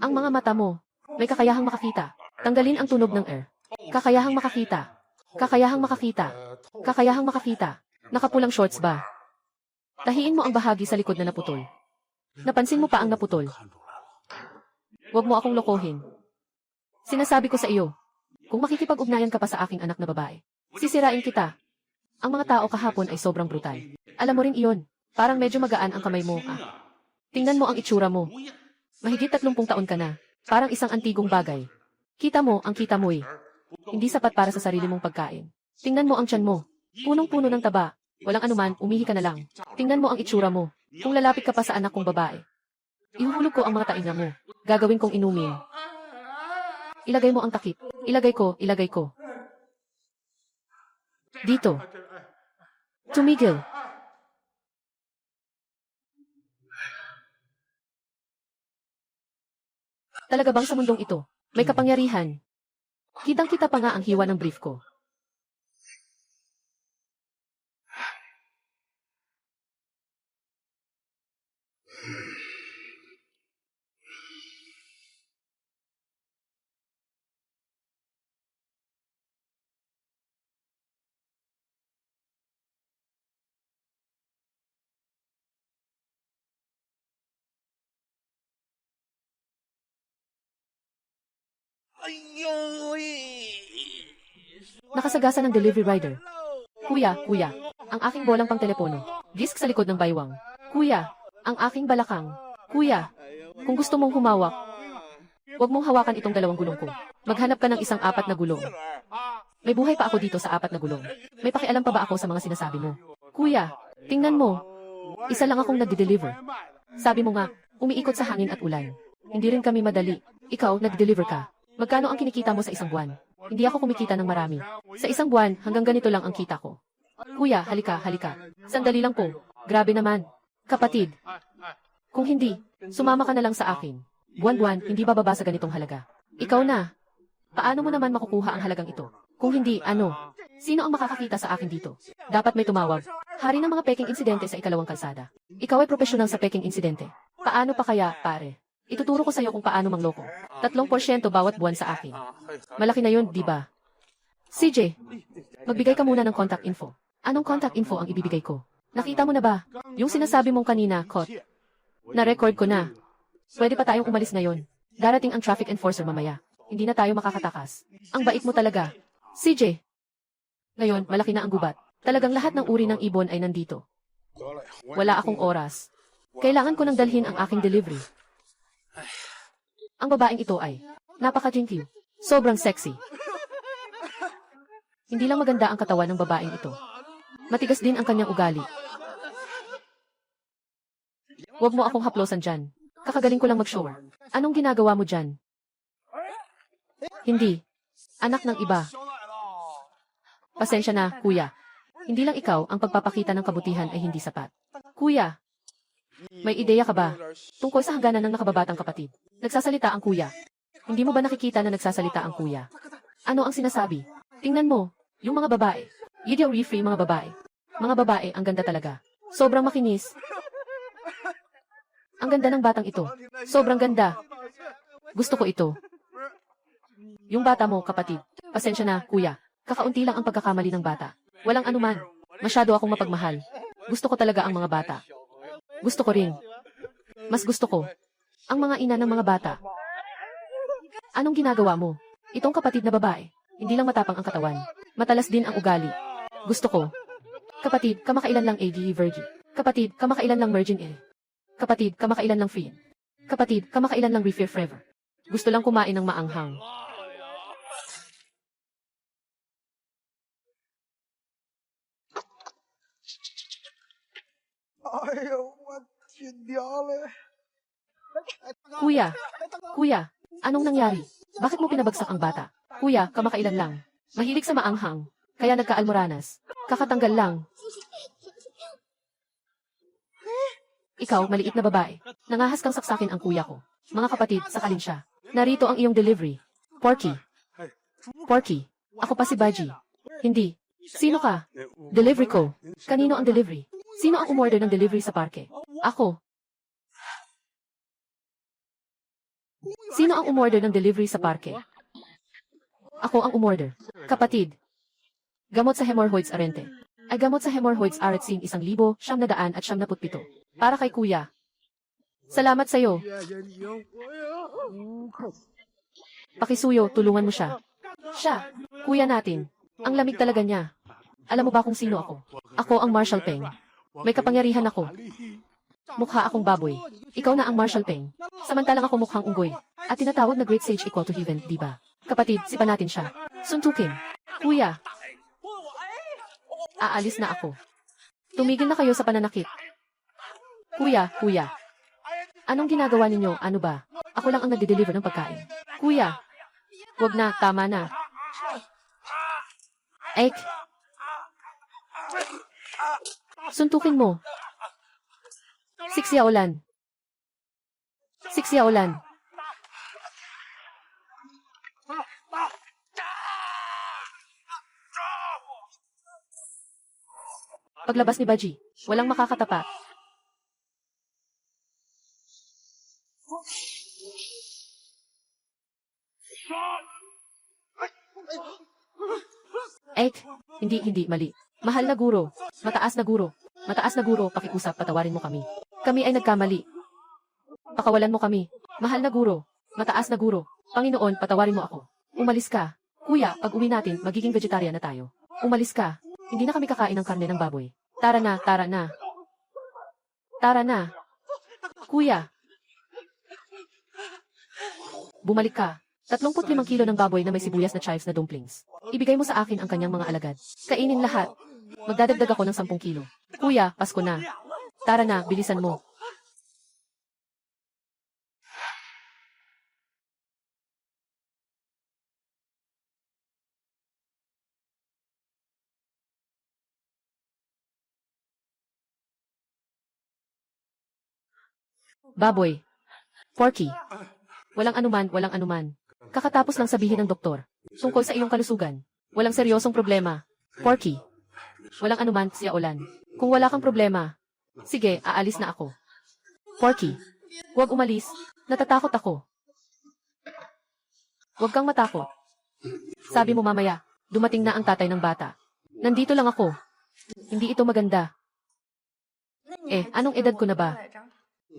Ang mga mata mo. May kakayahang makakita. Tanggalin ang tunog ng air. Kakayahang makakita. Nakapulang shorts ba? Tahiin mo ang bahagi sa likod na naputol. Napansin mo pa ang naputol. Huwag mo akong lokohin. Sinasabi ko sa iyo, kung makikipag-ugnayan ka pa sa aking anak na babae, sisirain kita. Ang mga tao kahapon ay sobrang brutal. Alam mo rin iyon. Parang medyo magaan ang kamay mo, ah. Tingnan mo ang itsura mo. Mahigit 30 taon ka na. Parang isang antigong bagay. Kita mo ang kita mo eh. Hindi sapat para sa sarili mong pagkain. Tingnan mo ang tiyan mo. Punong-puno ng taba. Walang anuman, umihi ka na lang. Tingnan mo ang itsura mo. Kung lalapit ka pa sa anak kong babae, ihuhulog ko ang mga tainga mo. Gagawin kong inumin. Ilagay mo ang takip. Ilagay ko. Dito. Tumigil. Talaga bang sa mundong ito, may kapangyarihan? Kitang-kita pa nga ang hiwa ng brief ko. Nakasagasa ng delivery rider. Kuya, ang aking bolang pang telepono. Disk sa likod ng baywang. Kuya, ang aking balakang. Kuya, kung gusto mong humawak, huwag mong hawakan itong 2 gulong ko. Maghanap ka ng isang 4 na gulong. May buhay pa ako dito sa 4 na gulong. May pakialam pa ba ako sa mga sinasabi mo? Kuya, tingnan mo. Isa lang akong nagde-deliver. Sabi mo nga, umiikot sa hangin at ulan. Hindi rin kami madali. Ikaw, nag-deliver ka. Magkano ang kinikita mo sa isang buwan? Hindi ako kumikita ng marami. Sa isang buwan, hanggang ganito lang ang kita ko. Kuya, halika. Sandali lang po. Grabe naman. Kapatid. Kung hindi, sumama ka na lang sa akin. Buwan-buwan, hindi bababa sa ganitong halaga. Ikaw na. Paano mo naman makukuha ang halagang ito? Kung hindi, ano? Sino ang makakakita sa akin dito? Dapat may tumawag. Hari ng mga peking insidente sa ikalawang kalsada. Ikaw ay profesional sa peking insidente. Paano pa kaya, pare? Ituturo ko sa iyo kung paano mangloko. 3% bawat buwan sa akin. Malaki na yun, di ba? CJ, magbigay ka muna ng contact info. Anong contact info ang ibibigay ko? Nakita mo na ba? Yung sinasabi mong kanina, Kot. Na-record ko na. Pwede pa tayong umalis ngayon. Darating ang traffic enforcer mamaya. Hindi na tayo makakatakas. Ang bait mo talaga. CJ. Ngayon, malaki na ang gubat. Talagang lahat ng uri ng ibon ay nandito. Wala akong oras. Kailangan ko nang dalhin ang aking delivery. Ang babaeng ito ay napaka-jinky. Sobrang sexy. Hindi lang maganda ang katawan ng babaeng ito. Matigas din ang kanyang ugali. Huwag mo akong haplosan dyan. Kakagaling ko lang mag-show. Anong ginagawa mo dyan? Hindi. Anak ng iba. Pasensya na, kuya. Hindi lang ikaw ang pagpapakita ng kabutihan ay hindi sapat. Kuya, may ideya ka ba? Tungkol sa hangganan ng nakababatang kapatid. Nagsasalita ang kuya. Hindi mo ba nakikita na nagsasalita ang kuya? Ano ang sinasabi? Tingnan mo, yung mga babae. Video free mga babae. Mga babae, ang ganda talaga. Sobrang makinis. Ang ganda ng batang ito. Sobrang ganda. Gusto ko ito. Yung bata mo, kapatid. Pasensya na, kuya. Kakaunti lang ang pagkakamali ng bata. Walang anuman. Masyado akong mapagmahal. Gusto ko talaga ang mga bata. Gusto ko rin. Mas gusto ko ang mga ina ng mga bata. Anong ginagawa mo? Itong kapatid na babae. Hindi lang matapang ang katawan. Matalas din ang ugali. Gusto ko. Kapatid, kamakailan lang AD virgin. Kapatid, kamakailan lang virgin eh. Kapatid, kamakailan lang free. Kapatid, kamakailan lang refill forever. Gusto lang kumain ng maanghang. Kuya, kuya, anong nangyari? Bakit mo pinabagsak ang bata? Kuya, kamakailan lang. Mahilig sa maanghang. Kaya nagka-almoranas. Kakatanggal lang. Ikaw, maliit na babae. Nangahas kang saksakin ang kuya ko. Mga kapatid, sakalin siya. Narito ang iyong delivery. Porky. Porky. Ako pa si Baji. Hindi. Sino ka? Delivery ko. Kanino ang delivery? Sino ang umorder ng delivery sa parke? Ako. Sino ang umorder ng delivery sa parke? Ako ang umorder. Kapatid. Gamot sa hemorrhoids arente. Ay gamot sa hemorrhoids aretsin 1,997. Para kay kuya. Salamat sa'yo. Pakisuyo, tulungan mo siya. Siya, kuya natin. Ang lamig talaga niya. Alam mo ba kung sino ako? Ako ang Marshall Peng. May kapangyarihan ako. Mukha akong baboy. Ikaw na ang Marshall Peng. Samantalang ako mukhang unggoy. At tinatawag na Great Sage equal to heaven, di ba? Kapatid, sipan natin siya. Suntukin. Kuya. Aalis na ako. Tumigil na kayo sa pananakit. Kuya, kuya. Anong ginagawa ninyo? Ano ba? Ako lang ang nagde-deliver ng pagkain. Kuya. Wag na, tama na. Ek. Suntukin mo. Siksiyaulan. Siksiyaulan. Paglabas ni Baji, walang makakatapat. Hindi, mali. Mahal na guro. Mataas na guro. Mataas na guro, pakiusap, patawarin mo kami. Kami ay nagkamali. Pakawalan mo kami. Mahal na guro. Mataas na guro. Panginoon, patawarin mo ako. Umalis ka. Kuya, pag uwi natin, magiging vegetarian na tayo. Umalis ka. Hindi na kami kakain ng karne ng baboy. Tara na, tara na. Tara na. Kuya. Bumalik ka. 35 kilo ng baboy na may sibuyas na chives na dumplings. Ibigay mo sa akin ang kanyang mga alagad. Kainin lahat. Magdadagdag ako ng 10 kilo. Kuya, Pasko na. Tara na, bilisan mo. Baboy. Porky. Walang anuman, walang anuman. Kakatapos lang sabihin ng doktor. Tungkol sa iyong kalusugan. Walang seryosong problema. Porky. Walang anuman, siya Olan. Kung wala kang problema, sige, aalis na ako. Porky. Huwag umalis. Natatakot ako. Huwag kang matakot. Sabi mo mamaya, dumating na ang tatay ng bata. Nandito lang ako. Hindi ito maganda. Anong edad ko na ba?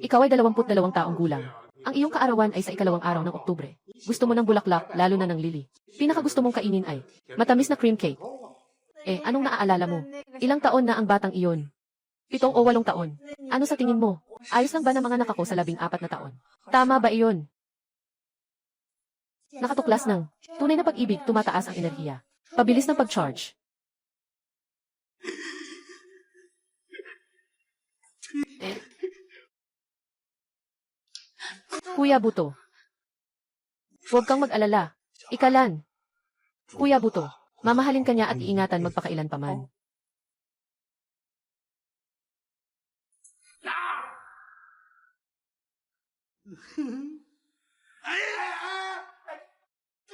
Ikaw ay 22 taong gulang. Ang iyong kaarawan ay sa ikalawang araw ng Oktubre. Gusto mo ng bulaklak, lalo na ng lili. Pinakagusto mong kainin ay matamis na cream cake. Anong naaalala mo? Ilang taon na ang batang iyon? 7 o 8 taon. Ano sa tingin mo? Ayos lang ba ng mga anak ko sa 14 na taon? Tama ba iyon? Nakatuklas ng tunay na pag-ibig, tumataas ang enerhiya. Pabilis ng pag-charge. Kuya Buto. Huwag kang mag-alala. Ikalan. Kuya Buto, mamahalin ka niya at iingatan magpakailan pa man.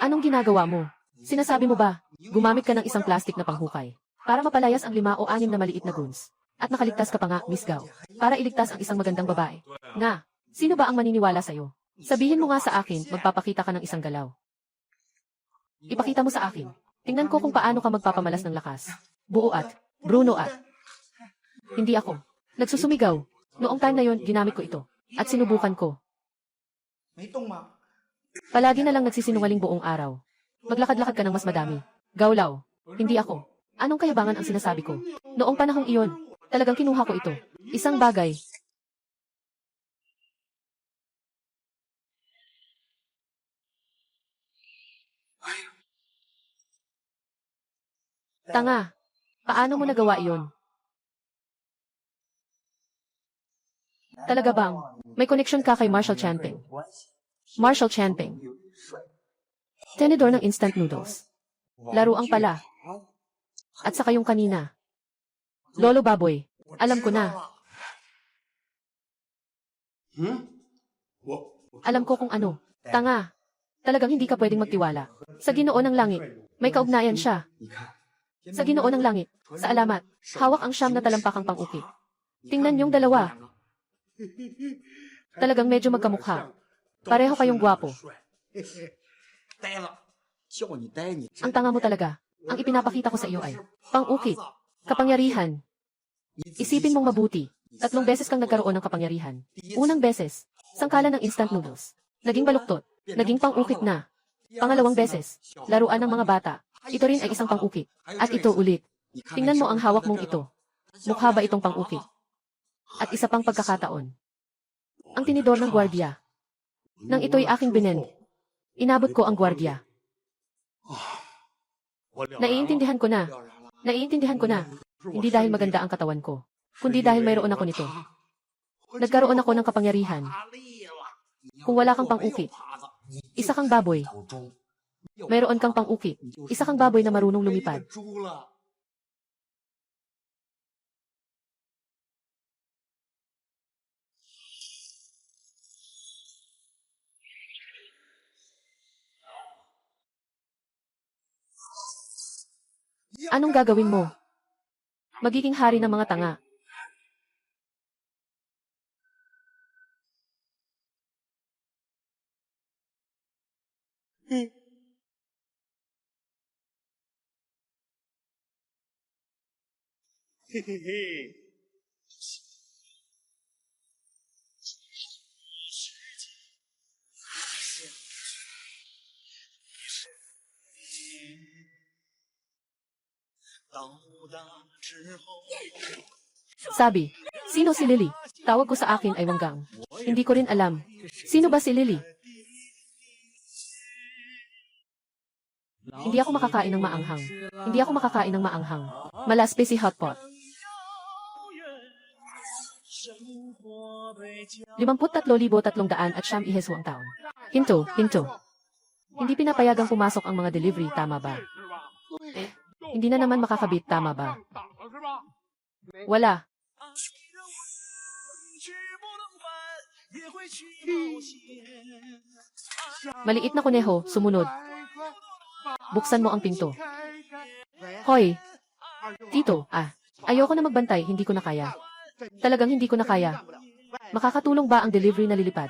Anong ginagawa mo? Sinasabi mo ba, gumamit ka ng isang plastic na panghukay para mapalayas ang 5 o 6 na maliit na goons? At nakaligtas ka pa nga, Miss Gao, para iligtas ang isang magandang babae. Nga, sino ba ang maniniwala sa'yo? Sabihin mo nga sa akin, magpapakita ka ng isang galaw. Ipakita mo sa akin. Tingnan ko kung paano ka magpapamalas ng lakas. Buo at, Bruno at. Hindi ako. Nagsusumigaw. Noong time na yon, ginamit ko ito. At sinubukan ko. Palagi na lang nagsisinungaling buong araw. Maglakad-lakad ka ng mas madami. Gawlaw. Hindi ako. Anong kayabangan ang sinasabi ko? Noong panahong iyon, talagang kinuha ko ito. Isang bagay. Tanga. Paano mo nagawa iyon? Talaga bang, may connection ka kay Marshall Chanping? Marshall Chanping. Tenedor ng instant noodles. Laruang pala. At saka yung kanina. Lolo Baboy, alam ko na. Alam ko kung ano. Tanga. Talagang hindi ka pwedeng magtiwala. Sa Ginoo ng Langit, may kaugnayan siya. Sa Ginoo ng Langit, sa alamat, hawak ang siyam na talampakang pang-uki. Tingnan yung dalawa. Talagang medyo magkamukha. Pareho kayong gwapo. Ang tanga mo talaga. Ang ipinapakita ko sa iyo ay pang-ukit, kapangyarihan. Isipin mong mabuti. 3 beses kang nagkaroon ng kapangyarihan. Unang beses, sangkalan ng instant noodles. Naging baluktot. Naging pang-ukit na. Pangalawang beses, laruan ng mga bata. Ito rin ay isang pang-ukit. At ito ulit. Tingnan mo ang hawak mong ito. Mukha ba itong pang-ukit? At isa pang pagkakataon. Ang tinidor ng gwardiya. Nang ito'y aking binend. Inabot ko ang gwardiya. Naiintindihan ko na. Naiintindihan ko na. Hindi dahil maganda ang katawan ko, kundi dahil mayroon ako nito. Nagkaroon ako ng kapangyarihan. Kung wala kang pang-ukit, isa kang baboy. Mayroon kang pang-ukit, isa kang baboy na marunong lumipad. Anong gagawin mo? Magiging hari ng mga tanga. Sabi, sino si Lily? Tawag ko sa akin ay Wanggang. Hindi ko rin alam. Sino ba si Lily? Hindi ako makakain ng maanghang. Hindi ako makakain ng maanghang. Malaspe si Hotpot. 53,300 at siyam iheswang taon. Hinto, hinto. Hindi pinapayagang pumasok ang mga delivery, tama ba? Hindi na naman makakabit, tama ba? Wala. Maliit na kuneho, sumunod. Buksan mo ang pinto. Hoy! Tito, ayoko na magbantay, hindi ko na kaya. Talagang hindi ko na kaya. Makakatulong ba ang delivery na lilipad?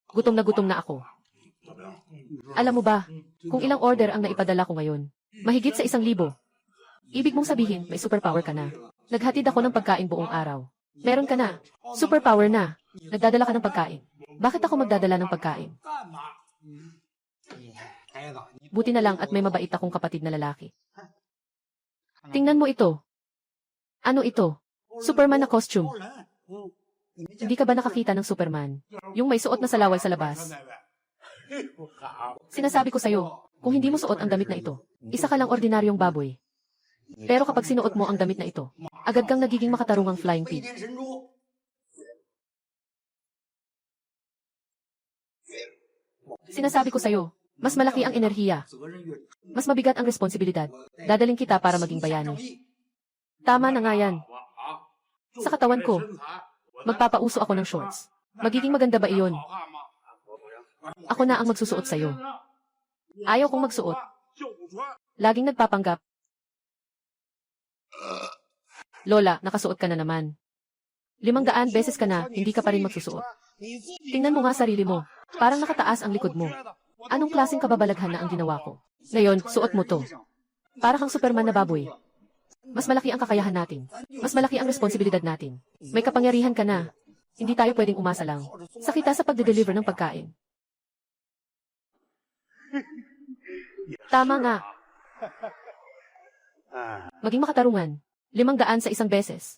Gutom na ako. Alam mo ba, kung ilang order ang naipadala ko ngayon? Mahigit sa 1,000. Ibig mong sabihin, may superpower ka na. Naghatid ako ng pagkain buong araw. Meron ka na. Superpower na. Nagdadala ka ng pagkain. Bakit ako magdadala ng pagkain? Buti na lang at may mabait akong kapatid na lalaki. Tingnan mo ito. Ano ito? Superman na costume. Hindi ka ba nakakita ng Superman? Yung may suot na salawal sa labas. Sinasabi ko sa'yo, kung hindi mo suot ang damit na ito, isa ka lang ordinaryong baboy. Pero kapag sinuot mo ang damit na ito, agad kang nagiging makatarungang flying pig. Sinasabi ko sa'yo, mas malaki ang enerhiya. Mas mabigat ang responsibilidad. Dadaling kita para maging bayani. Tama na nga yan. Sa katawan ko, magpapauso ako ng shorts. Magiging maganda ba iyon? Ako na ang magsusuot sa'yo. Ayaw kong magsuot. Laging nagpapanggap. Lola, nakasuot ka na naman. 500 beses ka na, hindi ka pa rin magsusuot. Tingnan mo nga sarili mo. Parang nakataas ang likod mo. Anong klaseng kababalaghan na ang ginawa ko? Ngayon, suot mo to. Para kang Superman na baboy. Mas malaki ang kakayahan natin. Mas malaki ang responsibilidad natin. May kapangyarihan ka na. Hindi tayo pwedeng umasa lang. Sa kita sa pagde-deliver ng pagkain. Tama nga. Maging makatarungan. 500 sa isang beses.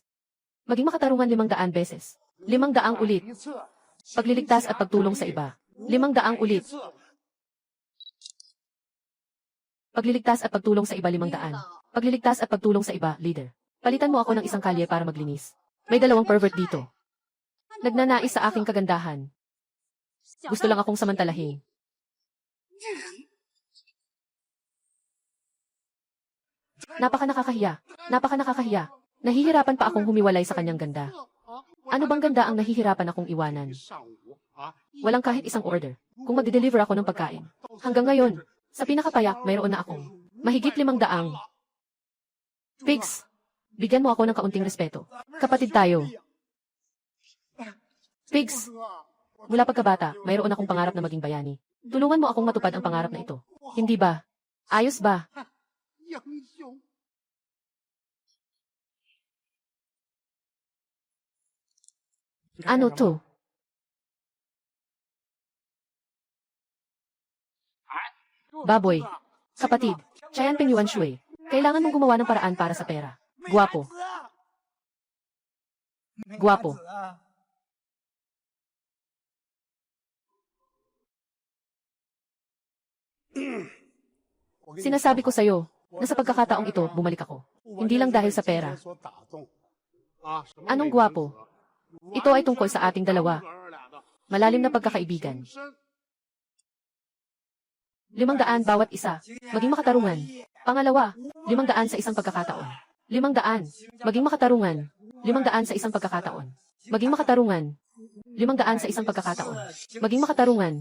Maging makatarungan 500 beses. 500 ulit. Pagliligtas at pagtulong sa iba. 500 ulit. Pagliligtas at pagtulong sa iba 500. Pagliligtas at pagtulong sa iba, leader. Palitan mo ako ng isang kalye para maglinis. May 2 pervert dito. Nagnanais sa aking kagandahan. Gusto lang akong samantalahin. Napaka-nakakahiya. Napaka-nakakahiya. Nahihirapan pa akong humiwalay sa kanyang ganda. Ano bang ganda ang nahihirapan akong iwanan? Walang kahit isang order. Kung magde-deliver ako ng pagkain. Hanggang ngayon, sa pinakapayak, mayroon na akong mahigit 500. Pigs, bigyan mo ako ng kaunting respeto. Kapatid tayo. Pigs, mula pagkabata, mayroon akong pangarap na maging bayani. Tulungan mo akong matupad ang pangarap na ito. Hindi ba? Ayos ba? Ano to? Baboy. Kapatid, Chayan Ping Yuan Shui. Kailangan mong gumawa ng paraan para sa pera. Guwapo. Guwapo. Sinasabi ko sa'yo, na sa pagkakataong ito, bumalik ako. Hindi lang dahil sa pera. Anong guwapo? Ito ay tungkol sa ating dalawa. Malalim na pagkakaibigan. 500 bawat isa. Maging makatarungan. Pangalawa, 500 sa isang pagkakataon. 500. Maging makatarungan. 500 sa isang pagkakataon. Maging makatarungan. 500 sa isang pagkakataon. Maging makatarungan.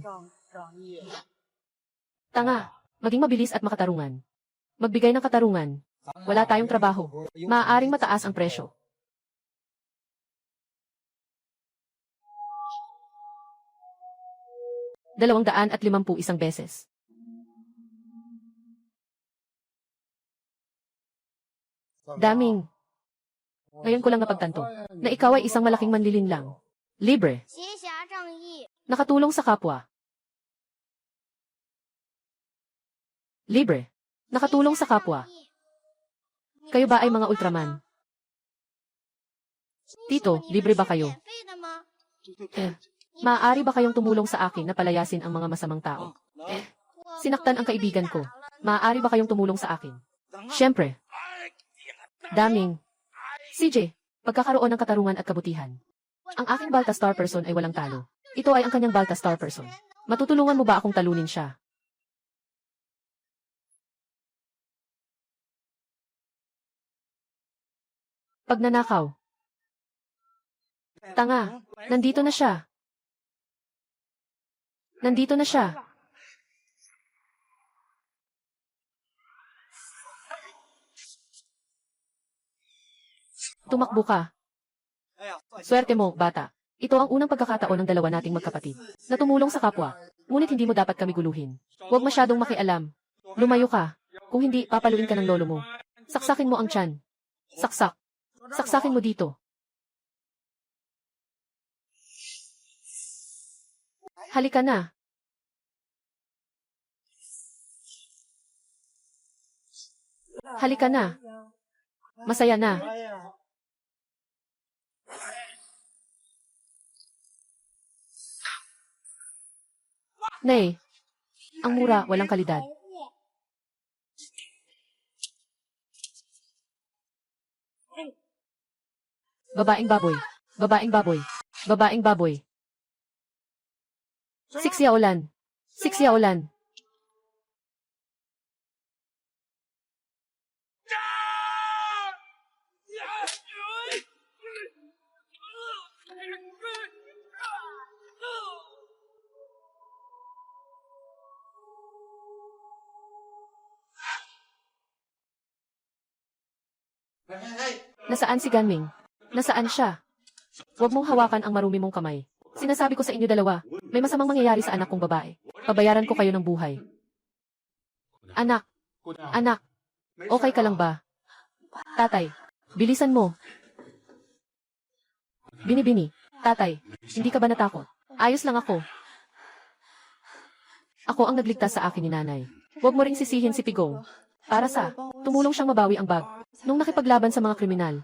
Tanga. Maging mabilis at makatarungan. Magbigay ng katarungan. Wala tayong trabaho. Maaaring mataas ang presyo. ₱250 isang beses. Daming. Ngayon ko lang napagtanto na ikaw ay isang malaking manlilinlang. Libre. Nakatulong sa kapwa. Libre. Nakatulong sa kapwa. Kayo ba ay mga Ultraman? Tito, libre ba kayo? Maaari ba kayong tumulong sa akin na palayasin ang mga masamang tao? Sinaktan ang kaibigan ko. Maaari ba kayong tumulong sa akin? Siyempre. Daming. CJ, Pagkakaroon ng katarungan at kabutihan. Ang aking Balta Star Person ay walang talo. Ito ay ang kanyang Balta Star Person. Matutulungan mo ba akong talunin siya? Pagnanakaw. Tanga, nandito na siya. Nandito na siya. Tumakbo ka. Swerte mo, bata. Ito ang unang pagkakataon ng dalawa nating magkapatid na tumulong sa kapwa. Ngunit hindi mo dapat kami guluhin. Huwag masyadong makialam. Lumayo ka. Kung hindi, papaluin ka ng lolo mo. Saksakin mo ang tiyan. Saksak. Saksakin mo dito. Halika na. Halika na. Masaya na. Nay, ang mura, walang kalidad. Babaeng baboy. Babaeng baboy. Babaeng baboy. Siksya-ulan. Siksya-ulan. Nasaan si Ganming? Nasaan siya? Huwag mong hawakan ang marumi mong kamay. Sinasabi ko sa inyo dalawa, may masamang mangyayari sa anak kong babae. Pabayaran ko kayo ng buhay. Anak. Anak. Okay ka lang ba? Tatay. Bilisan mo. Bini-bini. Tatay. Hindi ka ba natakot? Ayos lang ako. Ako ang nagligtas sa akin ni nanay. Huwag mo ring sisihin si Pigong. Para sa, tumulong siyang mabawi ang bag. Nung nakipaglaban sa mga kriminal.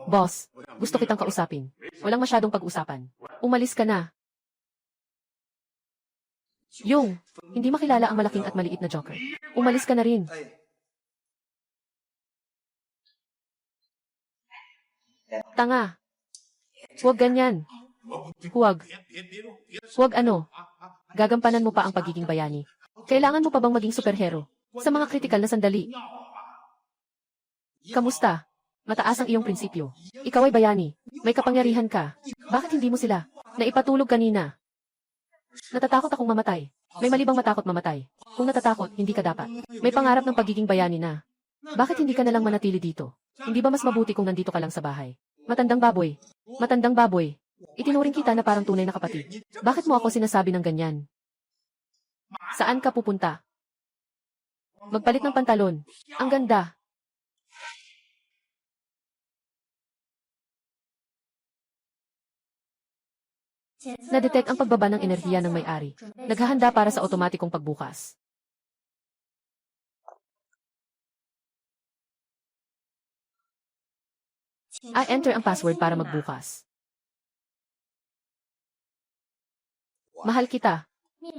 Boss, gusto kitang kausapin. Walang masyadong pag-usapan. Umalis ka na. Yung, hindi makilala ang malaking at maliit na Joker. Umalis ka na rin. Tanga. Huwag ganyan. Huwag. Huwag ano. Gagampanan mo pa ang pagiging bayani. Kailangan mo pa bang maging superhero? Sa mga kritikal na sandali. Kamusta? Mataas ang iyong prinsipyo. Ikaw ay bayani. May kapangyarihan ka. Bakit hindi mo sila? Naipatulog kanina. Natatakot akong mamatay. May mali bang matakot mamatay? Kung natatakot, hindi ka dapat. May pangarap ng pagiging bayani na. Bakit hindi ka nalang manatili dito? Hindi ba mas mabuti kung nandito ka lang sa bahay? Matandang baboy. Matandang baboy. Itinuring kita na parang tunay na kapatid. Bakit mo ako sinasabi ng ganyan? Saan ka pupunta? Magpalit ng pantalon. Ang ganda. Na-detect ang pagbaba ng enerhiya ng may-ari. Naghahanda para sa otomatikong pagbukas. I-enter ang password para magbukas. Mahal kita.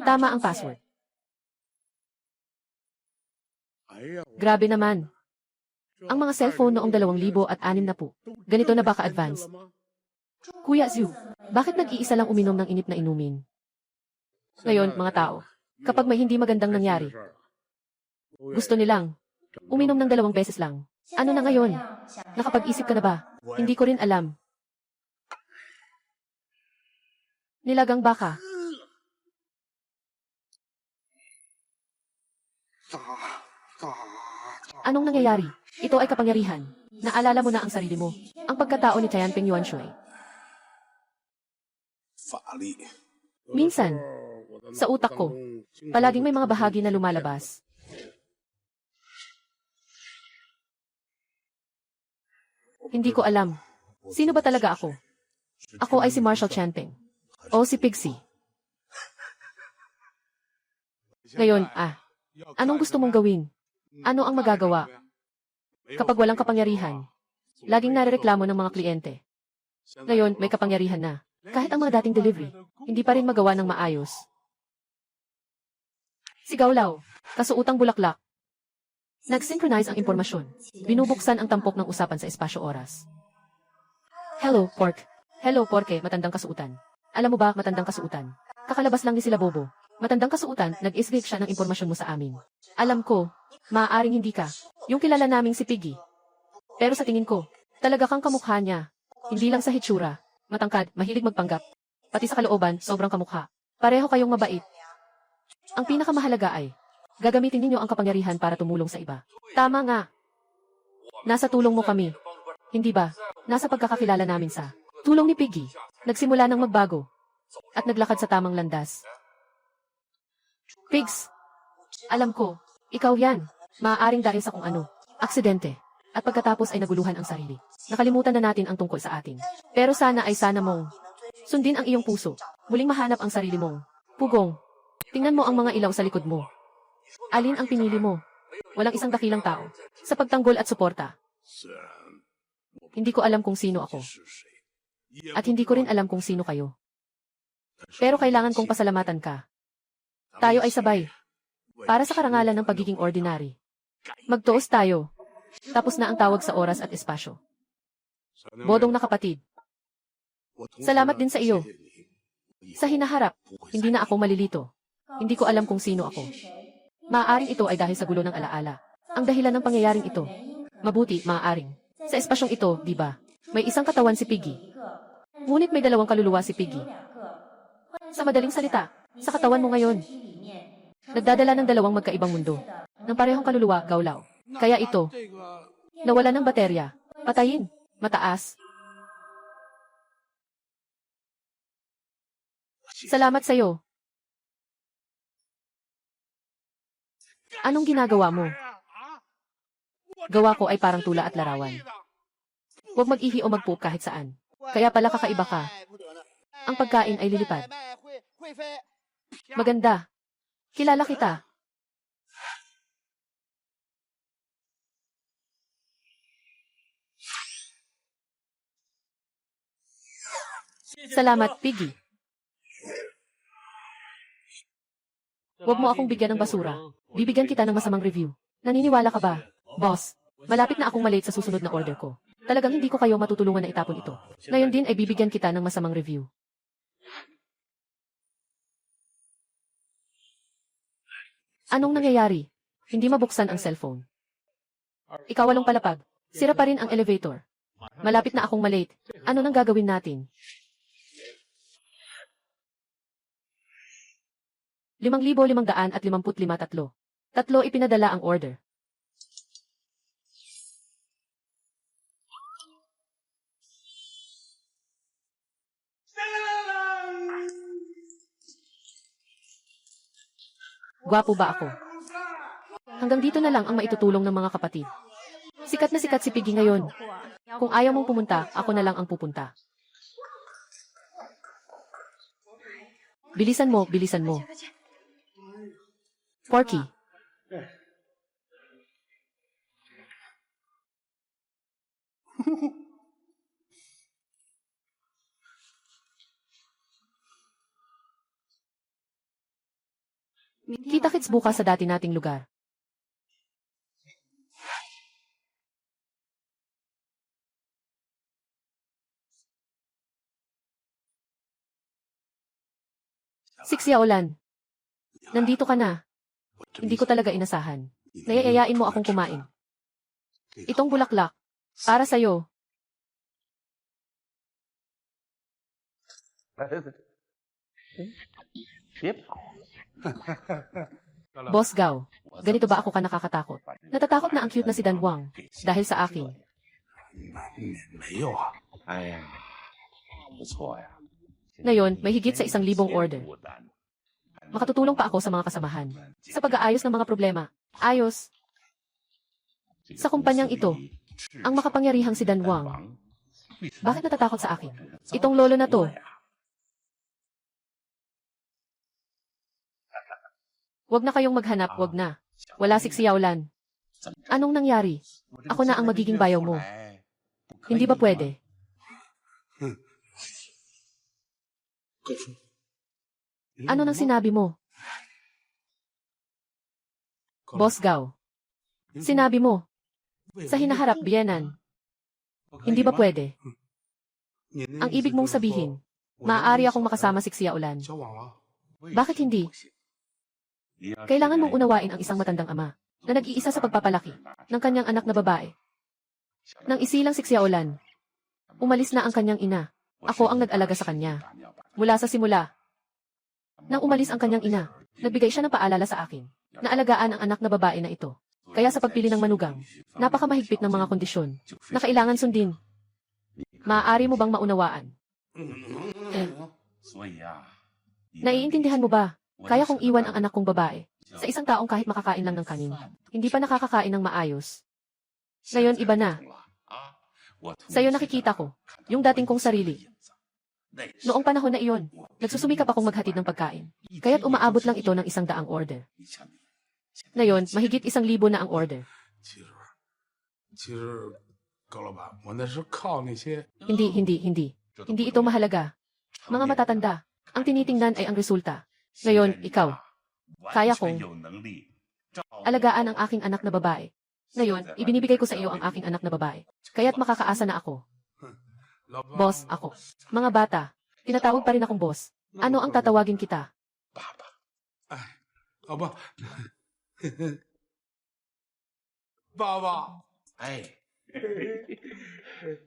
Tama ang password. Grabe naman. Ang mga cellphone noong 2006 na po. Ganito na ba ka-advance? Kuya Zhu, bakit nag-iisa lang uminom ng inip na inumin? Ngayon, mga tao, kapag may hindi magandang nangyari, gusto nilang uminom ng 2 beses lang. Ano na ngayon? Nakapag-isip ka na ba? Hindi ko rin alam. Nilagang baka. Anong nangyayari? Ito ay kapangyarihan. Naalala mo na ang sarili mo. Ang pagkatao ni Tianping Yuanshui. Minsan, sa utak ko, palaging may mga bahagi na lumalabas. Hindi ko alam. Sino ba talaga ako? Ako ay si Marshall Tianping. O si Pixie. Ngayon, anong gusto mong gawin? Ano ang magagawa? Kapag walang kapangyarihan, laging narereklamo ng mga kliyente. Ngayon, may kapangyarihan na. Kahit ang mga dating delivery, hindi pa rin magawa ng maayos. Sigawlaw, kasuutang bulaklak. Nag-synchronize ang impormasyon. Binubuksan ang tampok ng usapan sa espasyo-oras. Hello, Pork. Hello, Porke, matandang kasuutan. Alam mo ba, matandang kasuutan? Kakalabas lang ni sila Bobo. Matandang kasuutan, nag-isgate siya ng impormasyon mo sa amin. Alam ko, maaaring hindi ka. Yung kilala naming si Piggy. Pero sa tingin ko, talaga kang kamukha niya. Hindi lang sa hitsura. Matangkad, mahilig magpanggap. Pati sa kalooban, sobrang kamukha. Pareho kayong mabait. Ang pinakamahalaga ay, gagamitin ninyo ang kapangyarihan para tumulong sa iba. Tama nga. Nasa tulong mo kami. Hindi ba? Nasa pagkakakilala namin sa tulong ni Piggy. Nagsimula ng magbago. At naglakad sa tamang landas. Pigs, alam ko, ikaw yan. Maaaring dahil sa kung ano, aksidente. At pagkatapos ay naguluhan ang sarili. Nakalimutan na natin ang tungkol sa atin. Pero sana mong sundin ang iyong puso. Muling mahanap ang sarili mong pugong. Tingnan mo ang mga ilaw sa likod mo. Alin ang pinili mo? Walang isang dakilang tao. Sa pagtanggol at suporta. Hindi ko alam kung sino ako. At hindi ko rin alam kung sino kayo. Pero kailangan kong pasalamatan ka. Tayo ay sabay. Para sa karangalan ng pagiging ordinary. Magtuos tayo. Tapos na ang tawag sa oras at espasyo. Bodong na kapatid. Salamat din sa iyo. Sa hinaharap, hindi na ako malilito. Hindi ko alam kung sino ako. Maaaring ito ay dahil sa gulo ng alaala. Ang dahilan ng pangyayaring ito. Mabuti, maaaring. Sa espasyong ito, di ba? May isang katawan si Piggy. Ngunit may dalawang kaluluwa si Piggy. Sa madaling salita, sa katawan mo ngayon. Nagdadala ng dalawang magkaibang mundo. Ng parehong kaluluwa, gawlaw. Kaya ito, nawala ng baterya. Patayin. Mataas. Salamat sa'yo. Anong ginagawa mo? Gawa ko ay parang tula at larawan. Huwag mag-ihi o mag-poop kahit saan. Kaya pala kakaiba ka. Ang pagkain ay lilipad. Maganda. Kilala kita. Salamat, Piggy. Huwag mo akong bigyan ng basura. Bibigyan kita ng masamang review. Naniniwala ka ba? Boss, malapit na akong malate sa susunod na order ko. Talagang hindi ko kayo matutulungan na itapon ito. Ngayon din ay bibigyan kita ng masamang review. Anong nangyayari? Hindi mabuksan ang cellphone. Ikawalong palapag. Sira pa rin ang elevator. Malapit na akong malate. Ano nang gagawin natin? 5,553. Tatlo ipinadala ang order. Gwapo ba ako? Hanggang dito na lang ang maitutulong ng mga kapatid. Sikat na sikat si Piggy ngayon. Kung ayaw mong pumunta, ako na lang ang pupunta. Bilisan mo, bilisan mo. Porky. Kita-kits bukas sa dati nating lugar. Siksiaulan. Nandito ka na. Hindi ko talaga inasahan. Nayayayain mo akong kumain. Itong bulaklak. Para sa'yo. Boss Gao, ganito ba ako ka nakakatakot? Natatakot na ang cute na si Dan Wang. Dahil sa akin. 没有啊， 哎呀，不错呀。 Ngayon, may higit sa 1,000 order. Makatutulong pa ako sa mga kasamahan. Sa pag-aayos ng mga problema. Ayos. Sa kumpanyang ito, ang makapangyarihang si Dan Wang. Bakit natatakot sa akin? Itong lolo na to. Wag na kayong maghanap, wag na. Wala siksiyawlan. Anong nangyari? Ako na ang magiging bayaw mo. Hindi ba pwede? Ano nang sinabi mo? Boss Gao, Sinabi mo, sa hinaharap, biyenan. Hindi ba pwede? Ang ibig mong sabihin, maaari akong makasama si Xiaolan. Bakit hindi? Kailangan mong unawain ang isang matandang ama na nag-iisa sa pagpapalaki ng kanyang anak na babae. Nang isilang si Xiaolan, umalis na ang kanyang ina. Ako ang nag-alaga sa kanya. Mula sa simula. Nang umalis ang kanyang ina, nagbigay siya ng paalala sa akin na alagaan ang anak na babae na ito. Kaya sa pagpili ng manugang, napakamahigpit ng mga kondisyon na kailangan sundin. Maaari mo bang maunawaan? Naiintindihan mo ba? Kaya kong iwan ang anak kong babae sa isang taong kahit makakain lang ng kanin. Hindi pa nakakakain ng maayos. Ngayon iba na. Sa'yo nakikita ko, yung dating kong sarili. Noong panahon na iyon, nagsusumikap akong maghatid ng pagkain. Kaya't umaabot lang ito ng 100 order. Ngayon, mahigit 1,000 na ang order. 其实高老板，我那是靠那些 Hindi. Hindi ito mahalaga. Mga matatanda, ang tinitingnan ay ang resulta. Ngayon, ikaw, kaya kong alagaan ang aking anak na babae. Ngayon, ibinibigay ko sa iyo ang aking anak na babae. Kaya't makakaasa na ako. Boss, ako. Mga bata, tinatawag pa rin akong boss. Ano ang tatawagin kita? 好吧，爸爸， 哎，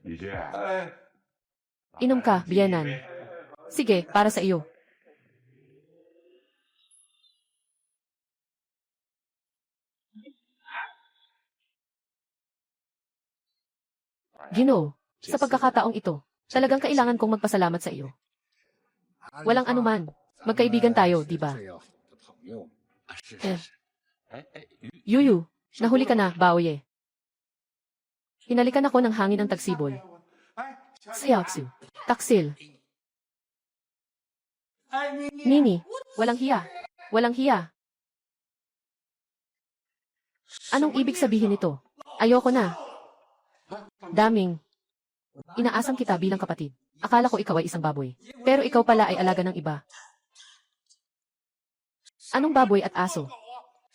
李轩， 哎， Inom ka, biyenan. Sige, para sa iyo. Ginoo, sa pagkakataong ito, talagang kailangan kong magpasalamat sa iyo. Walang anuman. Magkaibigan tayo, di ba? 是 哎 是，哎哎， Yuyu, nahuli ka na, Baoye. Hinalikan ako ng hangin ng tagsibol. Xiaoxu, taksil. Nini, walang hiya. Walang hiya. Anong ibig sabihin nito? Ayoko na. Daming. Inaasam kita bilang kapatid. Akala ko ikaw ay isang baboy. Pero ikaw pala ay alaga ng iba. Anong baboy at aso?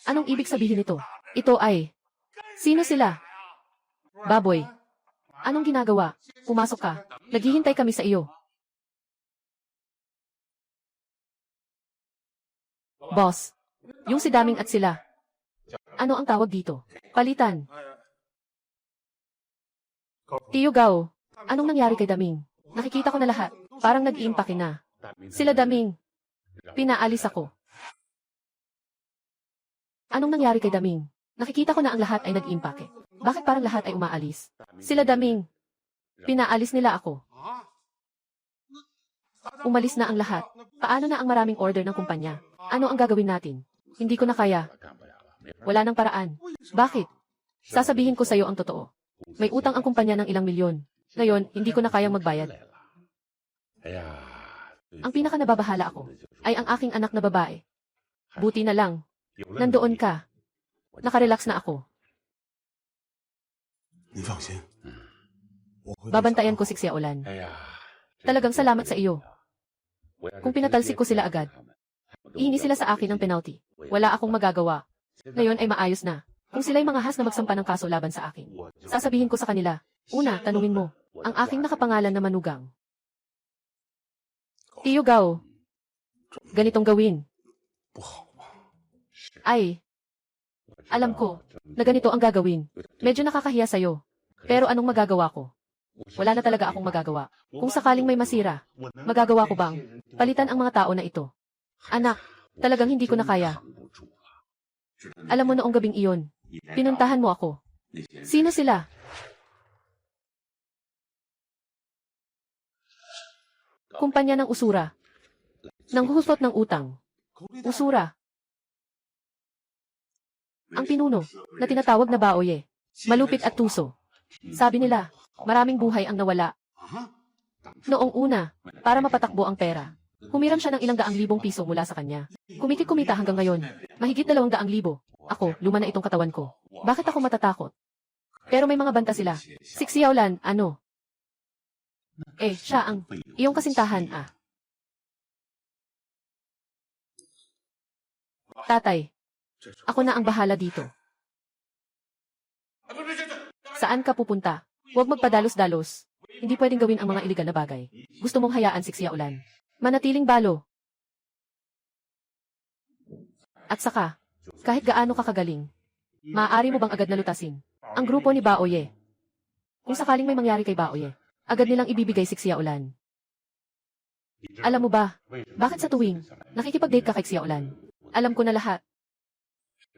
Anong ibig sabihin nito? Ito ay... Sino sila? Baboy. Anong ginagawa? Pumasok ka. Naghihintay kami sa iyo. Boss. Yung si Daming at sila. Ano ang tawag dito? Palitan. Tiyo Gao. Anong nangyari kay Daming? Nakikita ko na lahat. Parang nag-iimpake na. Sila Daming. Pinaalis ako. Anong nangyari kay Daming? Nakikita ko na ang lahat ay nag-iimpake. Bakit parang lahat ay umaalis? Sila Daming. Pinaalis nila ako. Umalis na ang lahat. Paano na ang maraming order ng kumpanya? Ano ang gagawin natin? Hindi ko na kaya. 干不了了，没法 Wala nang paraan. Bakit? Sasabihin ko sa iyo ang totoo. May utang ang kumpanya ng ilang milyon. Ngayon, hindi ko na kayang magbayad. 来了。哎呀， Ang pinaka nababahala ako ay ang aking anak na babae. Buti na lang. Nandoon ka. Nakarelax na ako. 你放心，我会 Babantayan ko si Xiaolan. 哎呀， Talagang salamat sa iyo. Kung pinatalsik ko sila agad, ihingi sila sa akin ng penalty. Wala akong magagawa. Ngayon ay maayos na. Kung sila'y mga has na magsampa ng kaso laban sa akin, sasabihin ko sa kanila, una, tanungin mo, ang aking nakapangalan na manugang. Tiyo Gao, ganitong gawin. 不好吧？ Ay, alam ko, na ganito ang gagawin. Medyo nakakahiya sa'yo. Pero anong magagawa ko? Wala na talaga akong magagawa. Kung sakaling may masira, magagawa ko bang palitan ang mga tao na ito? Anak, talagang hindi ko na kaya. Alam mo noong gabing iyon, pinuntahan mo ako. Sino sila? Kumpanya ng usura. Nang huhusot ng utang. Usura. Ang pinuno, na tinatawag na Baoye. Malupit at tuso. Sabi nila, maraming buhay ang nawala. Noong una, para mapatakbo ang pera, humiram siya ng ilang daang libong piso mula sa kanya. Kumiti-kumita hanggang ngayon. Mahigit 200,000. Ako, luma na itong katawan ko. Bakit ako matatakot? Pero may mga banta sila. Si Xiaolan, ano? Siya ang iyong kasintahan, ah. Tatay, ako na ang bahala dito. Saan ka pupunta? Huwag magpadalos-dalos. Hindi pwedeng gawin ang mga iligal na bagay. Gusto mong hayaan si Xiaolan. Manatiling balo. At saka, kahit gaano ka kagaling, maaari mo bang agad na lutasin ang grupo ni Baoye? Kung sakaling may mangyari kay Baoye, agad nilang ibibigay si Xiaolan. Alam mo ba, bakit sa tuwing nakikipag-date ka kay Xiaolan? Alam ko na lahat.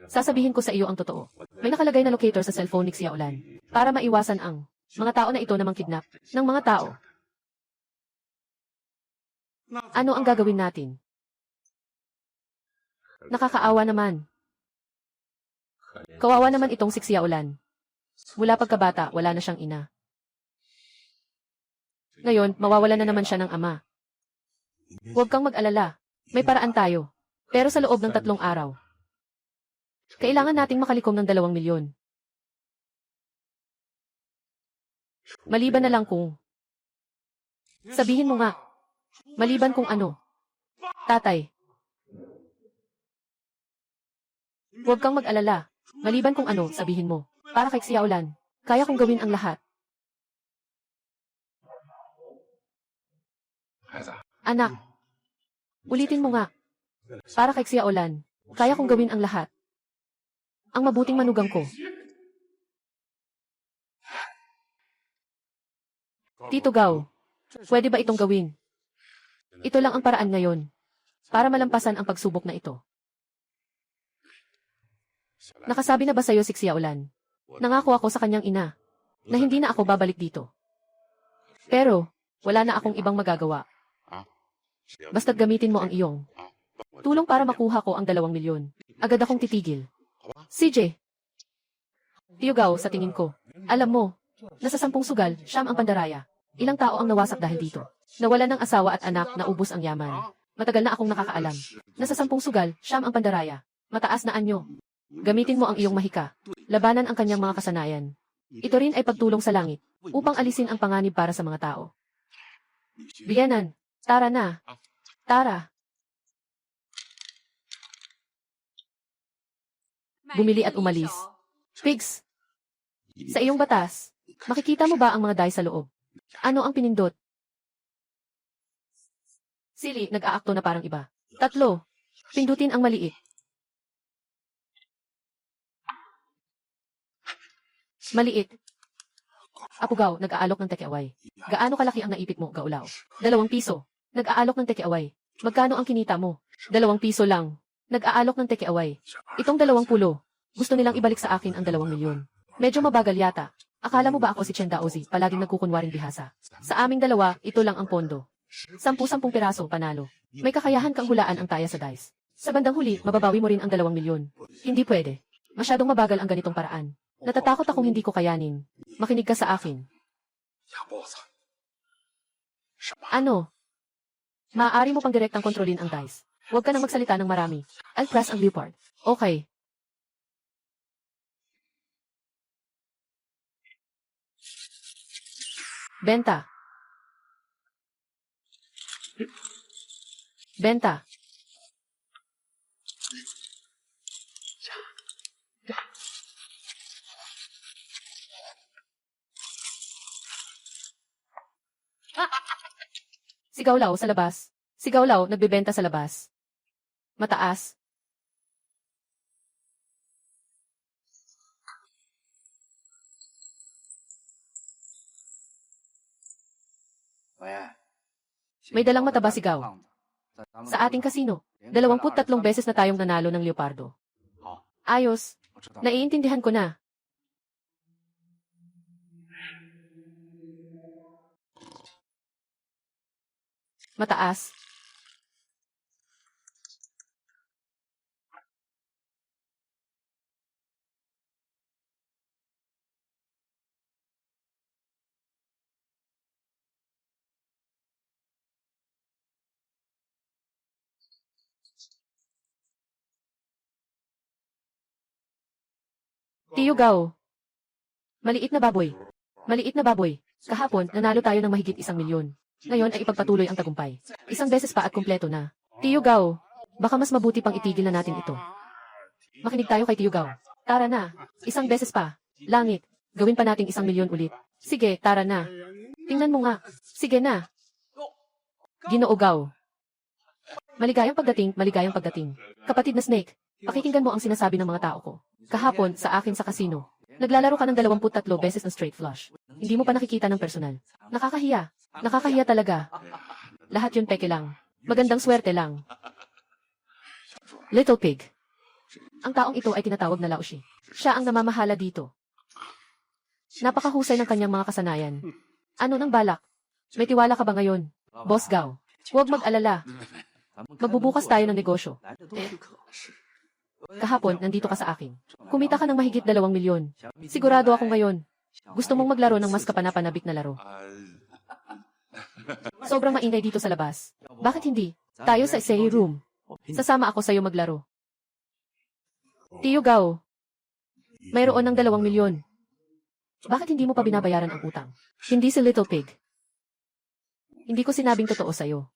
Sasabihin ko sa iyo ang totoo. May nakalagay na locator sa cellphone ni Xiaolan para maiwasan ang mga tao na ito na mangkidnap ng mga tao. Ano ang gagawin natin? Nakakaawa naman. Kawawa naman itong si Xiaolan. Mula pagkabata, wala na siyang ina. Ngayon, mawawala na naman siya ng ama. Huwag kang mag-alala. May paraan tayo. Pero sa loob ng 3 araw, kailangan nating makalikom ng 2 milyon. Maliban na lang kung... Sabihin mo nga. Maliban kung ano. Tatay. Huwag kang mag-alala. Maliban kung ano, sabihin mo. Para kay Xiaolan, kaya kong gawin ang lahat. Anak. Ulitin mo nga. Para kay Xiaolan, kaya kong gawin ang lahat. Ang mabuting manugang ko. Tito Gao, pwede ba itong gawin? Ito lang ang paraan ngayon para malampasan ang pagsubok na ito. Nakasabi na ba sa'yo si Xiaolan? Nangako ako sa kanyang ina na hindi na ako babalik dito. Pero, wala na akong ibang magagawa. Basta't gamitin mo ang iyong tulong para makuha ko ang 2 milyon. Agad akong titigil. CJ. Tio Gao, sa tingin ko. Alam mo, nasa 10 sugal, siyam ang pandaraya. Ilang tao ang nawasak dahil dito. Nawalan ng asawa at anak na ubos ang yaman. Matagal na akong nakakaalam. Nasa 10 sugal, siyam ang pandaraya. Mataas na anyo. Gamitin mo ang iyong mahika. Labanan ang kanyang mga kasanayan. Ito rin ay pagtulong sa langit, upang alisin ang panganib para sa mga tao. Biyanan, tara na. Tara. Bumili at umalis. Pigs. Sa iyong batas, makikita mo ba ang mga die sa loob? Ano ang pinindot? Sili, nag-aakto na parang iba. 3. Pindutin ang maliit. Maliit. Apugaw, nag-aalok ng tekiaway. Gaano kalaki ang naipit mo, Gaulao? 2 piso. Nag-aalok ng tekiaway. Magkano ang kinita mo? 2 piso lang. Nag-aalok ng tekiaway. Itong 20. Gusto nilang ibalik sa akin ang 2 milyon. Medyo mabagal yata. Akala mo ba ako si Chen Daozi, palaging nagkukunwaring bihasa? Sa aming 2, ito lang ang pondo. 10 piraso, panalo. May kakayahan kang hulaan ang taya sa dice. Sa bandang huli, mababawi mo rin ang 2 milyon. Hindi pwede. Masyadong mabagal ang ganitong paraan. Natatakot akong hindi ko kayanin. Makinig ka sa akin. Ano? Maaari mo pang direktang kontrolin ang dice. Huwag ka nang magsalita ng marami. I'll press ang Leopard. Okay. Benta. Benta. Sigaw-law sa labas. Sigaw-law nagbebenta sa labas. Mataas. May dalang mataba sigaw. Sa ating kasino, 23 beses na tayong nanalo ng Leopardo. Ayos. Naiintindihan ko na. Mataas. Tio Gao. Maliit na baboy. Maliit na baboy. Kahapon, nanalo tayo ng mahigit 1 milyon. Ngayon ay ipagpatuloy ang tagumpay. 1 beses pa at kumpleto na. Tio Gao, baka mas mabuti pang itigil na natin ito. Makinig tayo kay Tio Gao. Tara na. 1 beses pa. Langit. Gawin pa nating 1,000,000 ulit. Sige, tara na. Tingnan mo nga. Sige na. Ginoo Gao. Maligayang pagdating, maligayang pagdating. Kapatid na Snake, pakikinggan mo ang sinasabi ng mga tao ko. Kahapon, sa akin sa kasino. Naglalaro ka ng 23 beses ng straight flush. Hindi mo pa nakikita ng personal. Nakakahiya. Nakakahiya talaga. Lahat yun peke lang. Magandang swerte lang. Little Pig. Ang taong ito ay tinatawag na Laoshi. Siya ang namamahala dito. Napakahusay ng kanyang mga kasanayan. Ano nang balak? May tiwala ka ba ngayon? Boss Gao. Huwag mag-alala. Magbubukas tayo ng negosyo. Kahapon, nandito ka sa akin. Kumita ka ng mahigit 2,000,000. Sigurado ako ngayon. Gusto mong maglaro ng mas kapanapanabik na laro. Sobrang maingay dito sa labas. Bakit hindi? Tayo sa essay room. Sasama ako sa'yo maglaro. Tiyo Gao. Mayroon ng 2,000,000. Bakit hindi mo pa binabayaran ang utang? Hindi si Little Pig. Hindi ko sinabing totoo sa'yo.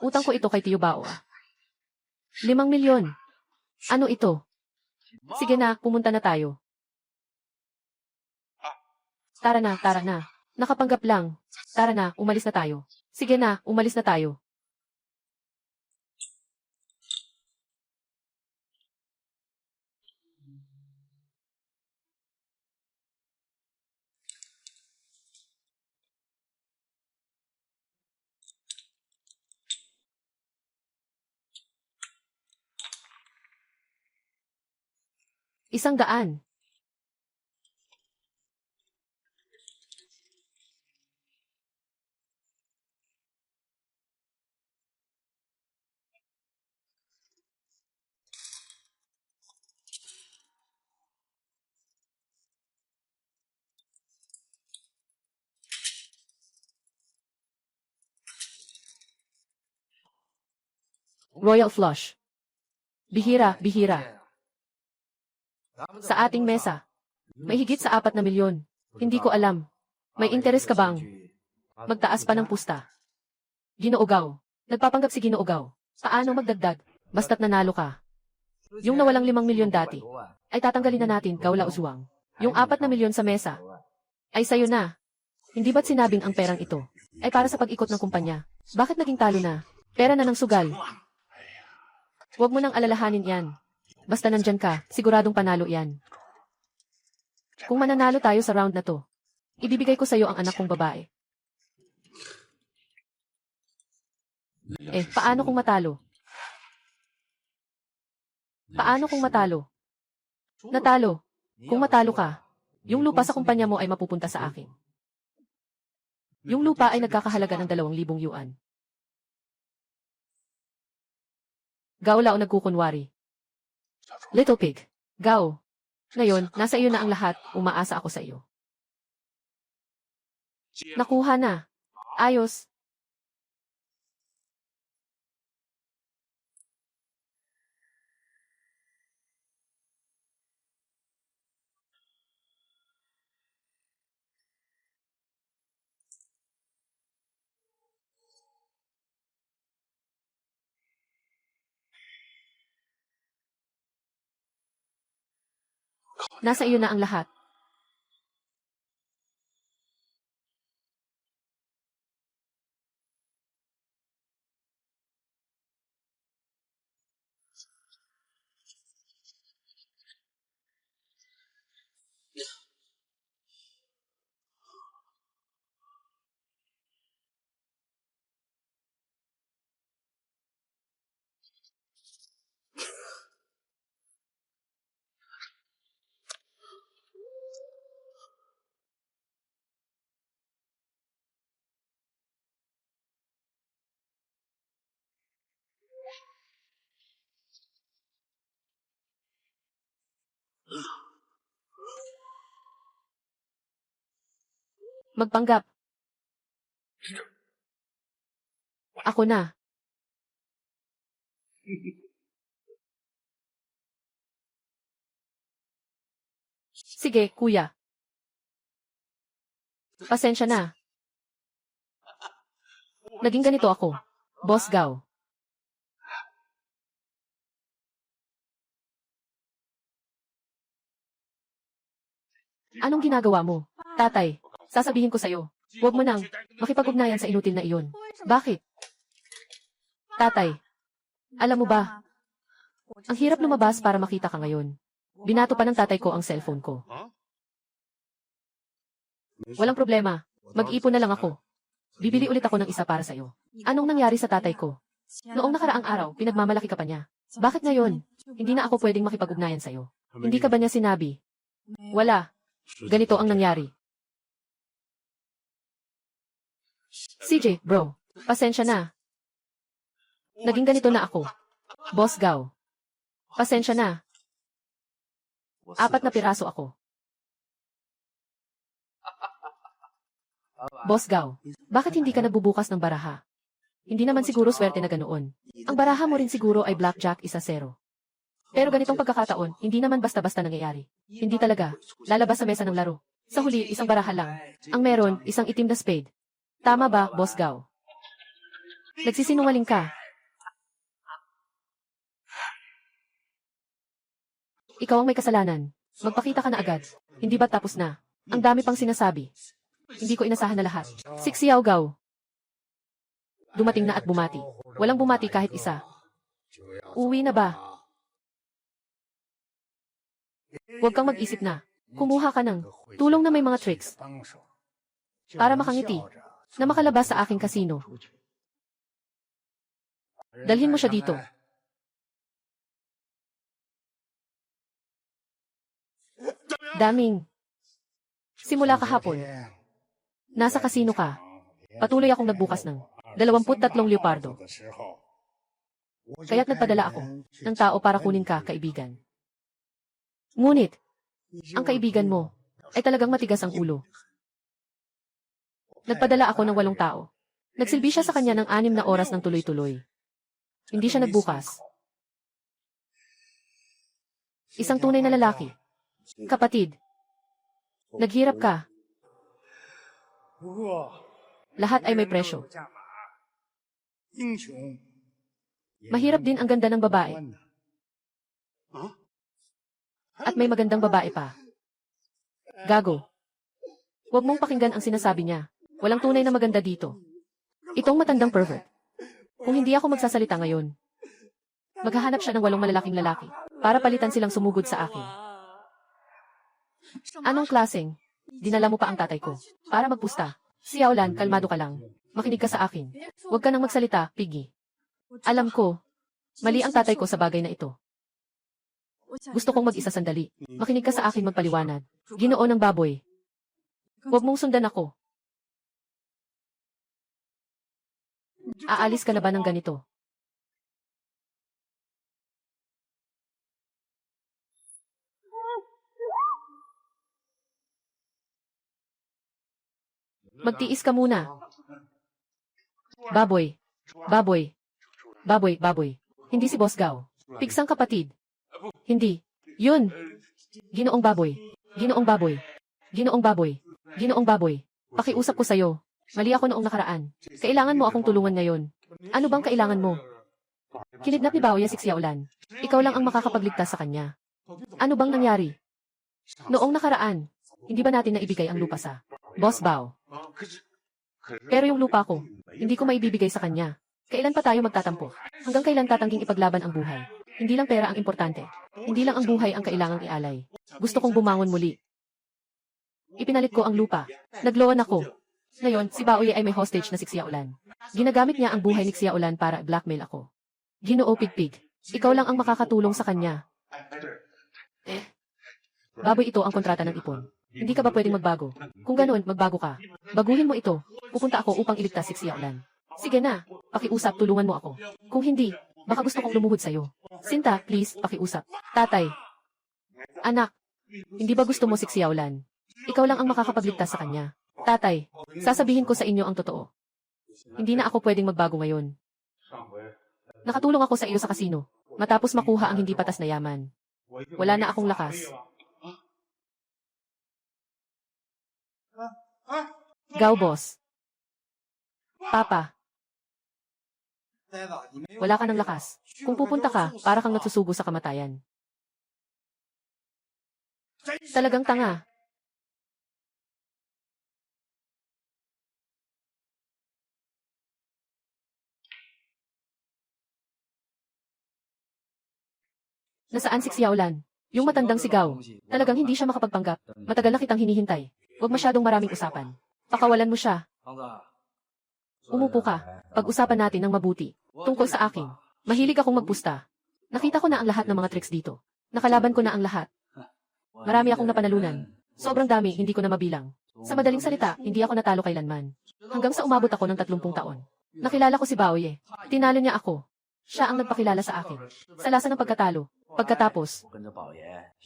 Utang ko ito kay Tiyo Bao. 5,000,000. Ano ito? Sige na, pumunta na tayo. Tara na, tara na. Nakapanggap lang. Tara na, umalis na tayo. Sige na, umalis na tayo. $100. Royal Flush. Bihira, bihira. Sa ating mesa. May higit sa 4,000,000. Hindi ko alam. May interes ka bang magtaas pa ng pusta? Ginoo Gao. Nagpapanggap si Ginoo Gao. Paano magdagdag? Basta't nanalo ka. Yung nawalang 5,000,000 dati, ay tatanggalin na natin, Gao Lao Uswang. Yung 4,000,000 sa mesa, ay sayo na. Hindi ba't sinabing ang perang ito ay para sa pag-ikot ng kumpanya? Bakit naging talo na? Pera na ng sugal. Huwag mo nang alalahanin yan. Basta nandyan ka, siguradong panalo yan. Kung mananalo tayo sa round na to, ibibigay ko sa'yo ang anak kong babae. Paano kung matalo? Paano kung matalo? Natalo. Kung matalo ka, yung lupa sa kumpanya mo ay mapupunta sa akin. Yung lupa ay nagkakahalaga ng 2,000 yuan. Gao Lao nagkukunwari. Little Pig. Gao. Ngayon, nasa iyo na ang lahat, umaasa ako sa iyo. Nakuha na. Ayos. Nasa iyo na ang lahat. Magpanggap. Ako na. Sige, kuya. Pasensya na. Naging ganito ako. Boss Gao. Anong ginagawa mo? Tatay, sasabihin ko sa'yo. Huwag mo nang makipag-ugnayan sa inutil na iyon. Bakit? Tatay, alam mo ba, ang hirap lumabas para makita ka ngayon. Binato pa ng tatay ko ang cellphone ko. Walang problema. Mag-ipon na lang ako. Bibili ulit ako ng isa para sa'yo. Anong nangyari sa tatay ko? Noong nakaraang araw, pinagmamalaki ka pa niya. Bakit ngayon? Hindi na ako pwedeng makipag-ugnayan sa'yo. Hindi ka ba niya sinabi? Wala. Ganito ang nangyari. CJ, bro. Pasensya na. Naging ganito na ako. Boss Gao. Pasensya na. 4 na piraso ako. Boss Gao, bakit hindi ka nagbubukas ng baraha? Hindi naman siguro swerte na ganoon. Ang baraha mo rin siguro ay blackjack 1-0. Pero ganitong pagkakataon, hindi naman basta-basta nangyayari. Hindi talaga. Lalabas sa mesa ng laro. Sa huli, isang baraha lang. Ang meron, isang itim na spade. Tama ba, Boss Gao? Nagsisinungaling ka. Ikaw ang may kasalanan. Magpakita ka na agad. Hindi ba tapos na? Ang dami pang sinasabi. Hindi ko inasahan na lahat. Xiao Gao. Dumating na at bumati. Walang bumati kahit isa. Uwi na ba? Huwag kang mag-isip na. Kumuha ka ng tulong na may mga tricks para makangiti na makalabas sa aking kasino. Dalhin mo siya dito. Daming. Simula kahapon. Nasa kasino ka. Patuloy akong nagbukas ng 23 leopardo. Kaya't nagpadala ako ng tao para kunin ka, kaibigan. Ngunit, ang kaibigan mo ay talagang matigas ang ulo. Nagpadala ako ng 8 tao. Nagsilbi siya sa kanya ng 6 na oras ng tuloy-tuloy. Hindi siya nagbukas. Isang tunay na lalaki. Kapatid, naghirap ka. Lahat ay may presyo. Mahirap din ang ganda ng babae. At may magandang babae pa. Gago. Huwag mong pakinggan ang sinasabi niya. Walang tunay na maganda dito. Itong matandang pervert. Kung hindi ako magsasalita ngayon, maghahanap siya ng 8 malalaking lalaki para palitan silang sumugod sa akin. Anong klaseng? Dinala mo pa ang tatay ko para magpusta. Xiaolan, kalmado ka lang. Makinig ka sa akin. Huwag ka nang magsalita, Piggy. Alam ko, mali ang tatay ko sa bagay na ito. Gusto kong mag-isa sandali. Makinig ka sa akin magpaliwanag. Ginoo ng baboy. Huwag mong sundan ako. Aalis ka na ba ng ganito? Magtiis ka muna. Baboy. Baboy. Baboy, baboy. Hindi si Boss Gao. Pigsang kapatid. Hindi. Yun. Ginoong baboy. Ginoong baboy. Ginoong baboy. Ginoong baboy. Pakiusap ko sa'yo. Mali ako noong nakaraan. Kailangan mo akong tulungan ngayon. Ano bang kailangan mo? Kinidnap ni Baoya si Xiaolan. Ikaw lang ang makakapagligtas sa kanya. Ano bang nangyari? Noong nakaraan, hindi ba natin naibigay ang lupa sa Boss Bao? Pero yung lupa ko, hindi ko maibibigay sa kanya. Kailan pa tayo magtatampo? Hanggang kailan tatangging ipaglaban ang buhay? Hindi lang pera ang importante. Hindi lang ang buhay ang kailangang ialay. Gusto kong bumangon muli. Ipinalit ko ang lupa. Nagloan ako. Ngayon, si Baoye ay may hostage na si Xiaolan. Ginagamit niya ang buhay ni Xiaolan para blackmail ako. Ginoo Pigpig. Ikaw lang ang makakatulong sa kanya. Baboy, ito ang kontrata ng ipon. Hindi ka ba pwedeng magbago? Kung ganoon, magbago ka. Baguhin mo ito. Pupunta ako upang iligtas si Xiaolan. Sige na. Pakiusap, tulungan mo ako. Kung hindi, baka gusto kong lumuhod sa'yo. Sinta, please, pakiusap. Tatay. Anak, hindi ba gusto mo si Xiaolan? Ikaw lang ang makakapagligtas sa kanya. Tatay, sasabihin ko sa inyo ang totoo. Hindi na ako pwedeng magbago ngayon. Nakatulong ako sa iyo sa kasino, matapos makuha ang hindi patas na yaman. Wala na akong lakas. Gao, boss. Papa. Wala ka ng lakas. Kung pupunta ka, para kang nagsusugo sa kamatayan. Talagang tanga. Nasaan si Xiaolan? Yung matandang sigaw. Talagang hindi siya makapagpanggap. Matagal na kitang hinihintay. Huwag masyadong maraming usapan. Pakawalan mo siya. Umupo ka. Pag-usapan natin ng mabuti. Tungkol sa akin. Mahilig akong magpusta. Nakita ko na ang lahat ng mga tricks dito. Nakalaban ko na ang lahat. Marami akong napanalunan. Sobrang dami, hindi ko na mabilang. Sa madaling salita, hindi ako natalo kailanman. Hanggang sa umabot ako ng 30 taon. Nakilala ko si Baoye. Tinalo niya ako. Siya ang nagpakilala sa akin. Sa lasa ng pagkatalo. Pagkatapos,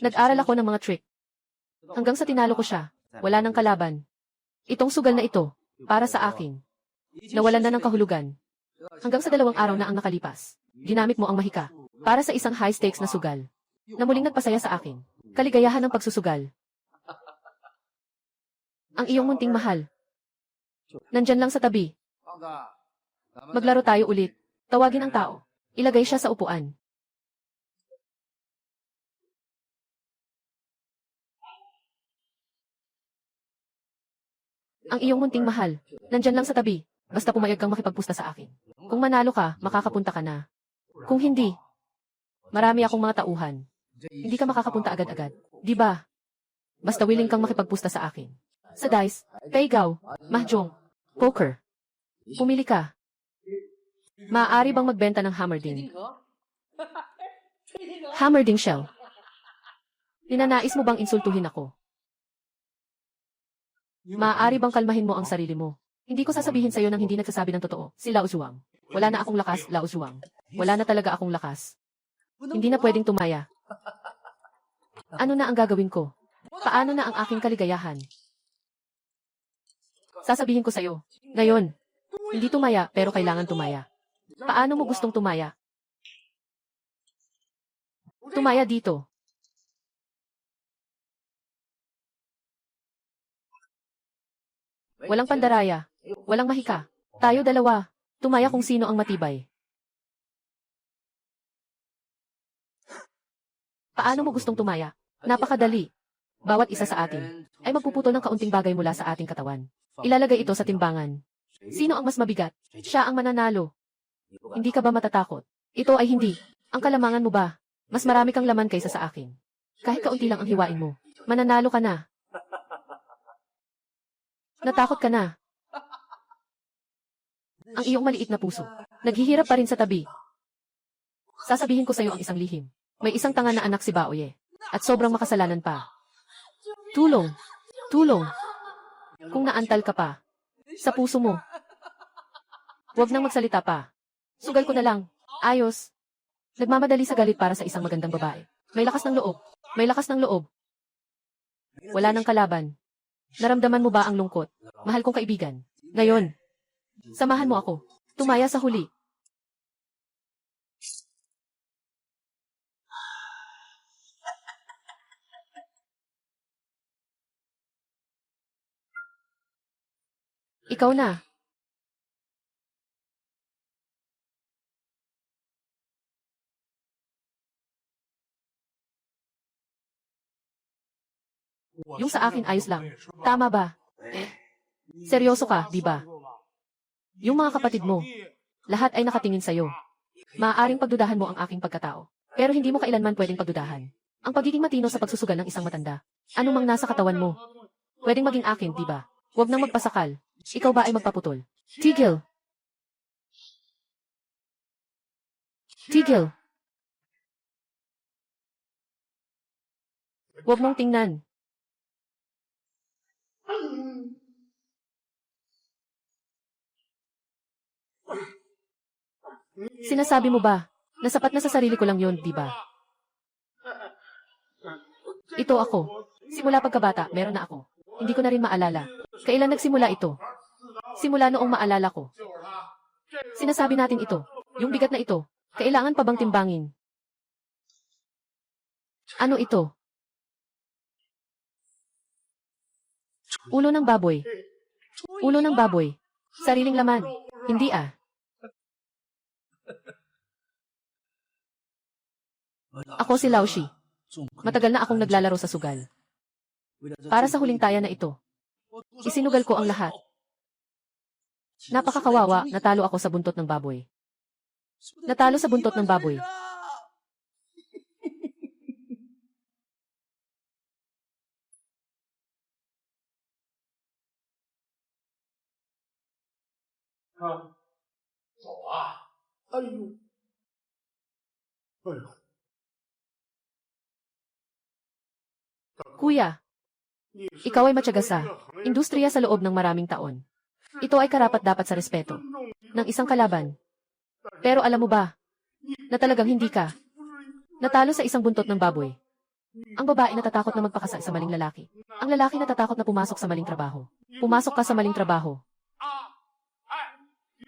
nag-aral ako ng mga trick. Hanggang sa tinalo ko siya, wala nang kalaban. Itong sugal na ito, para sa akin. Nawalan na ng kahulugan. Hanggang sa 2 araw na ang nakalipas. Ginamit mo ang mahika, para sa isang high-stakes na sugal. Na muling nagpasaya sa akin. Kaligayahan ng pagsusugal. Ang iyong munting mahal. Nandyan lang sa tabi. Maglaro tayo ulit. Tawagin ang tao. Ilagay siya sa upuan. Ang iyong munting mahal. Nandyan lang sa tabi. Basta pumayag kang makipagpusta sa akin. Kung manalo ka, makakapunta ka na. Kung hindi, marami akong mga tauhan. Hindi ka makakapunta agad-agad. Di ba? Basta willing kang makipagpusta sa akin. Sa dice, paygaw, mahjong, poker. Pumili ka. Maaari bang magbenta ng hammerding? Hammerding shell. Ninanais mo bang insultuhin ako? Maaari bang kalmahin mo ang sarili mo? Hindi ko sasabihin sa'yo nang hindi nagsasabi ng totoo. Si Lao Zhuang. Wala na akong lakas, Lao Zhuang. Wala na talaga akong lakas. Hindi na pwedeng tumaya. Ano na ang gagawin ko? Paano na ang aking kaligayahan? Sasabihin ko sa'yo. Ngayon, hindi tumaya pero kailangan tumaya. Paano mo gustong tumaya? Tumaya dito. Walang pandaraya. Walang mahika. Tayo dalawa. Tumaya kung sino ang matibay. Paano mo gustong tumaya? Napakadali. Bawat isa sa atin ay magpuputol ng kaunting bagay mula sa ating katawan. Ilalagay ito sa timbangan. Sino ang mas mabigat? Siya ang mananalo. Hindi ka ba matatakot? Ito ay hindi. Ang kalamangan mo ba? Mas marami kang laman kaysa sa akin. Kahit kaunti lang ang hiwain mo. Mananalo ka na. Natakot ka na. Ang iyong maliit na puso. Naghihirap pa rin sa tabi. Sasabihin ko sa iyo ang isang lihim. May isang tanga na anak si Baoye. At sobrang makasalanan pa. Tulong. Tulong. Kung naantal ka pa. Sa puso mo. Huwag nang magsalita pa. Sugal ko na lang. Ayos. Nagmamadali sa galit para sa isang magandang babae. May lakas ng loob. May lakas ng loob. Wala nang kalaban. Naramdaman mo ba ang lungkot? Mahal kong kaibigan. Ngayon. Samahan mo ako. Tumaya sa huli. Ikaw na. Yung sa akin ayos lang. Tama ba? Seryoso ka, di ba? Yung mga kapatid mo, lahat ay nakatingin sa'yo. Maaaring pagdudahan mo ang aking pagkatao. Pero hindi mo kailanman pwedeng pagdudahan. Ang pagiging matino sa pagsusugal ng isang matanda. Ano mang nasa katawan mo. Pwedeng maging akin, di ba? Huwag nang magpasakal. Ikaw ba ay magpaputol? Tigil! Tigil! Huwag mong tingnan. Sinasabi mo ba, na sapat na sa sarili ko lang yon, di ba? Ito ako. Simula pagkabata, meron na ako. Hindi ko na rin maalala. Kailan nagsimula ito? Simula noong maalala ko. Sinasabi natin ito. Yung bigat na ito. Kailangan pa bang timbangin? Ano ito? Ulo ng baboy. Ulo ng baboy. Sariling laman. Hindi ah. Ako si Lao Shi. Matagal na akong naglalaro sa sugal. Para sa huling taya na ito, isinugal ko ang lahat. Napakakawawa, natalo ako sa buntot ng baboy. Natalo sa buntot ng baboy. 走啊！哎呦，哎呦， Kuya, ikaw ay matyaga sa industriya sa loob ng maraming taon. Ito ay karapat-dapat sa respeto ng isang kalaban. Pero alam mo ba, na talagang hindi ka natalo sa isang buntot ng baboy. Ang babae natatakot na magpakasal sa maling lalaki. Ang lalaki natatakot na pumasok sa maling trabaho. Pumasok ka sa maling trabaho.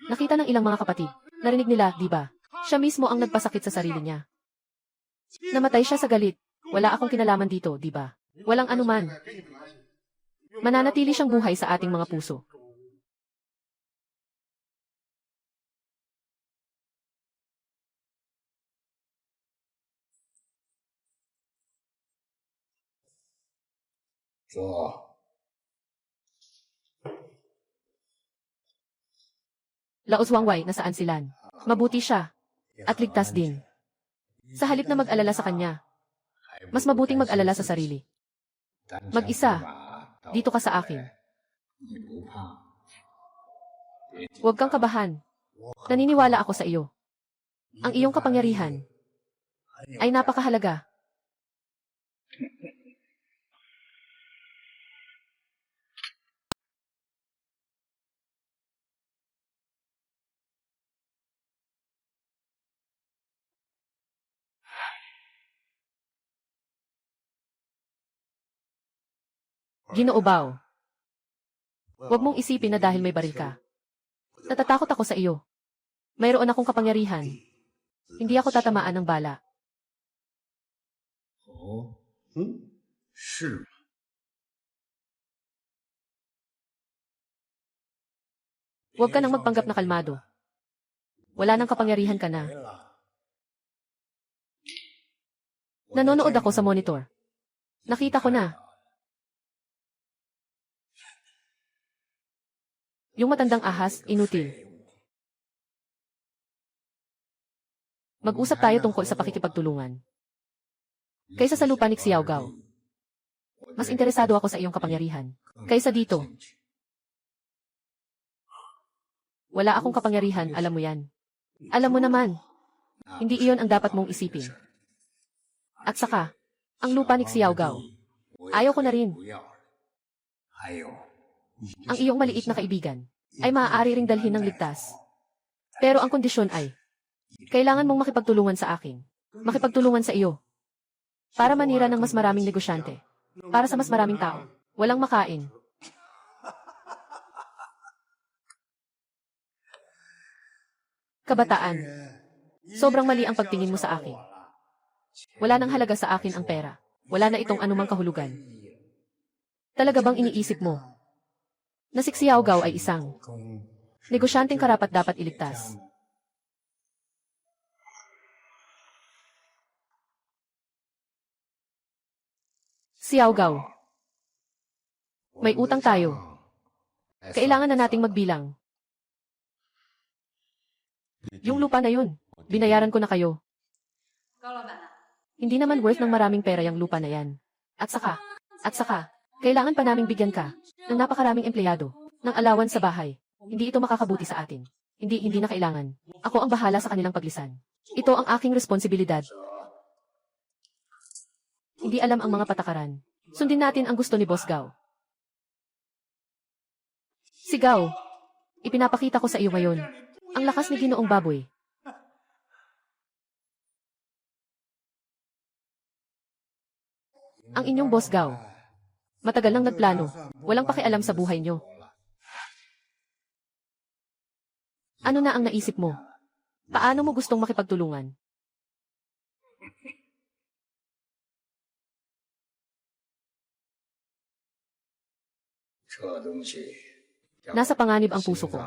Nakita ng ilang mga kapatid. Narinig nila, di ba? Siya mismo ang nagpasakit sa sarili niya. Namatay siya sa galit. Wala akong kinalaman dito, di ba? Walang anuman. Mananatili siyang buhay sa ating mga puso. Laos Wangway, nasaan silan? Mabuti siya. At ligtas din. Sa halip na mag-alala sa kanya, mas mabuting mag-alala sa sarili. Mag-isa. Dito ka sa akin. Huwag kang kabahan. Naniniwala ako sa iyo. Ang iyong kapangyarihan ay napakahalaga. Ginoo Bao. Huwag mong isipin na dahil may baril ka. Natatakot ako sa iyo. Mayroon akong kapangyarihan. Hindi ako tatamaan ng bala. 哦，是吗？ Huwag ka nang magpanggap na kalmado. Wala nang kapangyarihan ka na. Nanonood ako sa monitor. Nakita ko na. Yung matandang ahas, inutil. Mag-usap tayo tungkol sa pakikipagtulungan. Kaysa sa lupa ni Xiao Gao. Mas interesado ako sa iyong kapangyarihan. Kaysa dito. Wala akong kapangyarihan, alam mo yan. Alam mo naman. Hindi iyon ang dapat mong isipin. At saka, ang lupa ni Xiao Gao. Ayaw ko na rin. Ang iyong maliit na kaibigan ay maaari ring dalhin ng ligtas. Pero ang kondisyon ay, kailangan mong makipagtulungan sa akin. Makipagtulungan sa iyo. Para manira ng mas maraming negosyante. Para sa mas maraming tao. Walang makain. Kabataan. Sobrang mali ang pagtingin mo sa akin. Wala nang halaga sa akin ang pera. Wala na itong anumang kahulugan. Talaga bang iniisip mo na si Xiao Gao ay isang negosyanteng karapat-dapat iligtas? Xiao Gao, may utang tayo. Kailangan na nating magbilang. Yung lupa na yun, binayaran ko na kayo. Hindi naman worth ng maraming pera yung lupa na yan. At saka, kailangan pa naming bigyan ka ng napakaraming empleyado ng alawan sa bahay. Hindi ito makakabuti sa atin. Hindi na kailangan. Ako ang bahala sa kanilang paglisan. Ito ang aking responsibilidad. Hindi alam ang mga patakaran. Sundin natin ang gusto ni Boss Gao. Si Gao, ipinapakita ko sa iyo ngayon ang lakas ni Ginoong Baboy. Ang inyong Boss Gao, matagal nang nagplano, walang pakialam sa buhay nyo. Ano na ang naisip mo? Paano mo gustong makipagtulungan? Nasa panganib ang puso ko.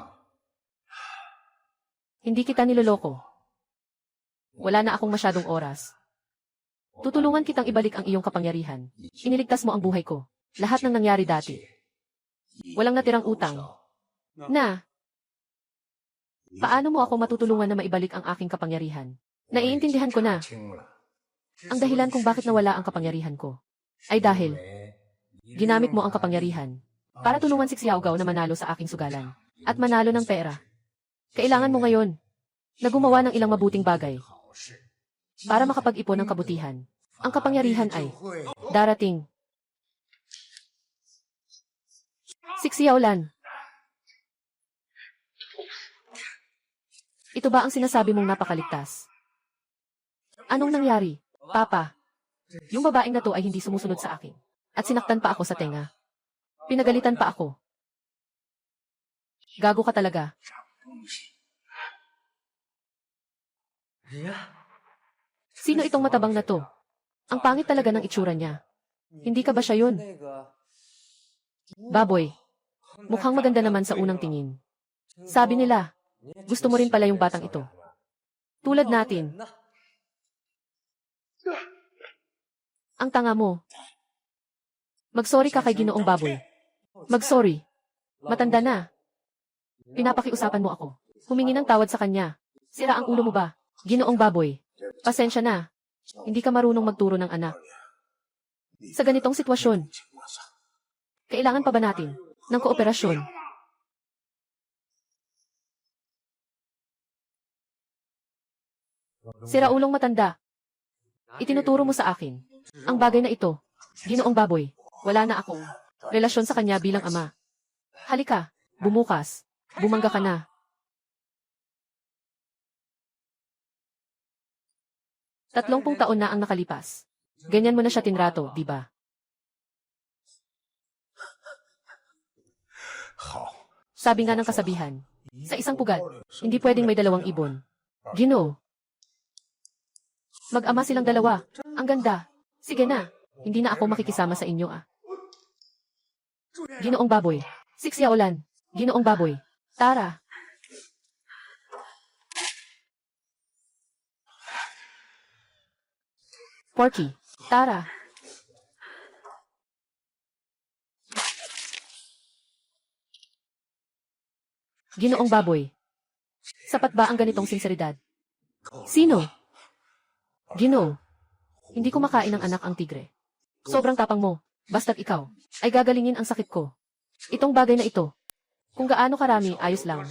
Hindi kita niloloko. Wala na akong masyadong oras. Tutulungan kitang ibalik ang iyong kapangyarihan. Iniligtas mo ang buhay ko. Lahat ng nangyari dati. Walang natirang utang. Na, paano mo ako matutulungan na maibalik ang aking kapangyarihan? Naiintindihan ko na. Ang dahilan kung bakit nawala ang kapangyarihan ko ay dahil ginamit mo ang kapangyarihan para tulungan si Xiao Gao na manalo sa aking sugalan at manalo ng pera. Kailangan mo ngayon na gumawa ng ilang mabuting bagay para makapag-ipon ng kabutihan. Ang kapangyarihan ay darating. Siksiyaolan. Ito ba ang sinasabi mong napakaligtas? Anong nangyari, Papa? Yung babaeng na to ay hindi sumusunod sa akin. At sinaktan pa ako sa tenga. Pinagalitan pa ako. Gago ka talaga. Sino itong matabang na to? Ang pangit talaga ng itsura niya. Hindi ka ba siya yun? Baboy, mukhang maganda naman sa unang tingin. Sabi nila, gusto mo rin pala yung batang ito. Tulad natin. Ang tanga mo. Mag-sorry ka kay Ginoong Baboy. Mag-sorry. Matanda na. Pinapakiusapan mo ako. Humingi ng tawad sa kanya. Sira ang ulo mo ba? Ginoong Baboy. Pasensya na. Hindi ka marunong magturo ng anak. Sa ganitong sitwasyon, kailangan pa ba natin ng kooperasyon? Siraulong matanda. Itinuturo mo sa akin ang bagay na ito. Ginoong Baboy, wala na akong relasyon sa kanya bilang ama. Halika, bumukas. Bumangga ka na. 30 taon na ang nakalipas. Ganyan mo na siya tinrato, di ba? Sabi nga ng kasabihan, sa isang pugat, hindi pwedeng may dalawang ibon. Ginoo. Mag-ama silang dalawa. Ang ganda. Sige na, hindi na ako makikisama sa inyo ah. Ginoong Baboy. Siksiyaolan. Ginoong Baboy. Tara. Porky. Tara. Ginoong Baboy. Sapat ba ang ganitong sinseridad? Sino? Ginoo. Hindi ko makain ng anak ang tigre. Sobrang tapang mo. Basta't ikaw ay gagalingin ang sakit ko. Itong bagay na ito. Kung gaano karami, ayos lang.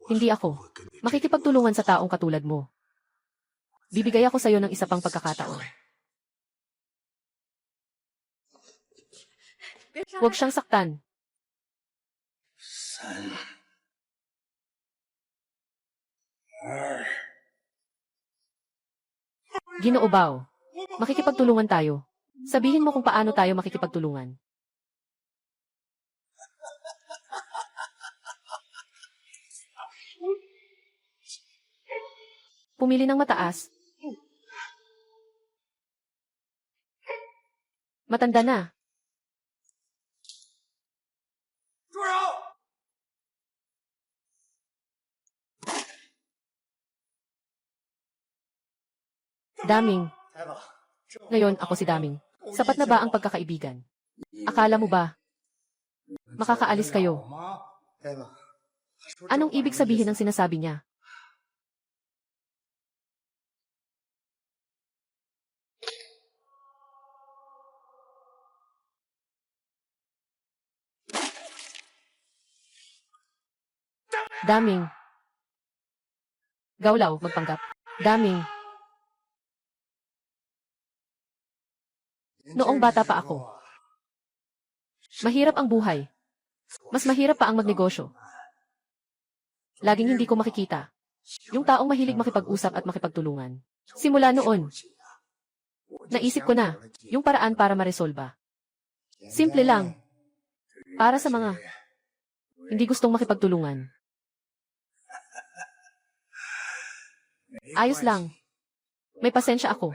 Hindi ako makikipagtulungan sa taong katulad mo. Bibigay ako sa iyo ng isa pang pagkakataon. Huwag siyang saktan. Ginoo Bao, makikipagtulungan tayo. Sabihin mo kung paano tayo makikipagtulungan. Pumili ng mataas. Matanda na. Daming. Ngayon, ako si Daming. Sapat na ba ang pagkakaibigan? Akala mo ba makakaalis kayo? Anong ibig sabihin ng sinasabi niya? Daming. Gawlaw, magpanggap. Daming. Noong bata pa ako, mahirap ang buhay. Mas mahirap pa ang magnegosyo. Laging hindi ko makikita yung taong mahilig makipag-usap at makipagtulungan. Simula noon, naisip ko na yung paraan para maresolba. Simple lang. Para sa mga hindi gustong makipagtulungan. Ayos lang. May pasensya ako.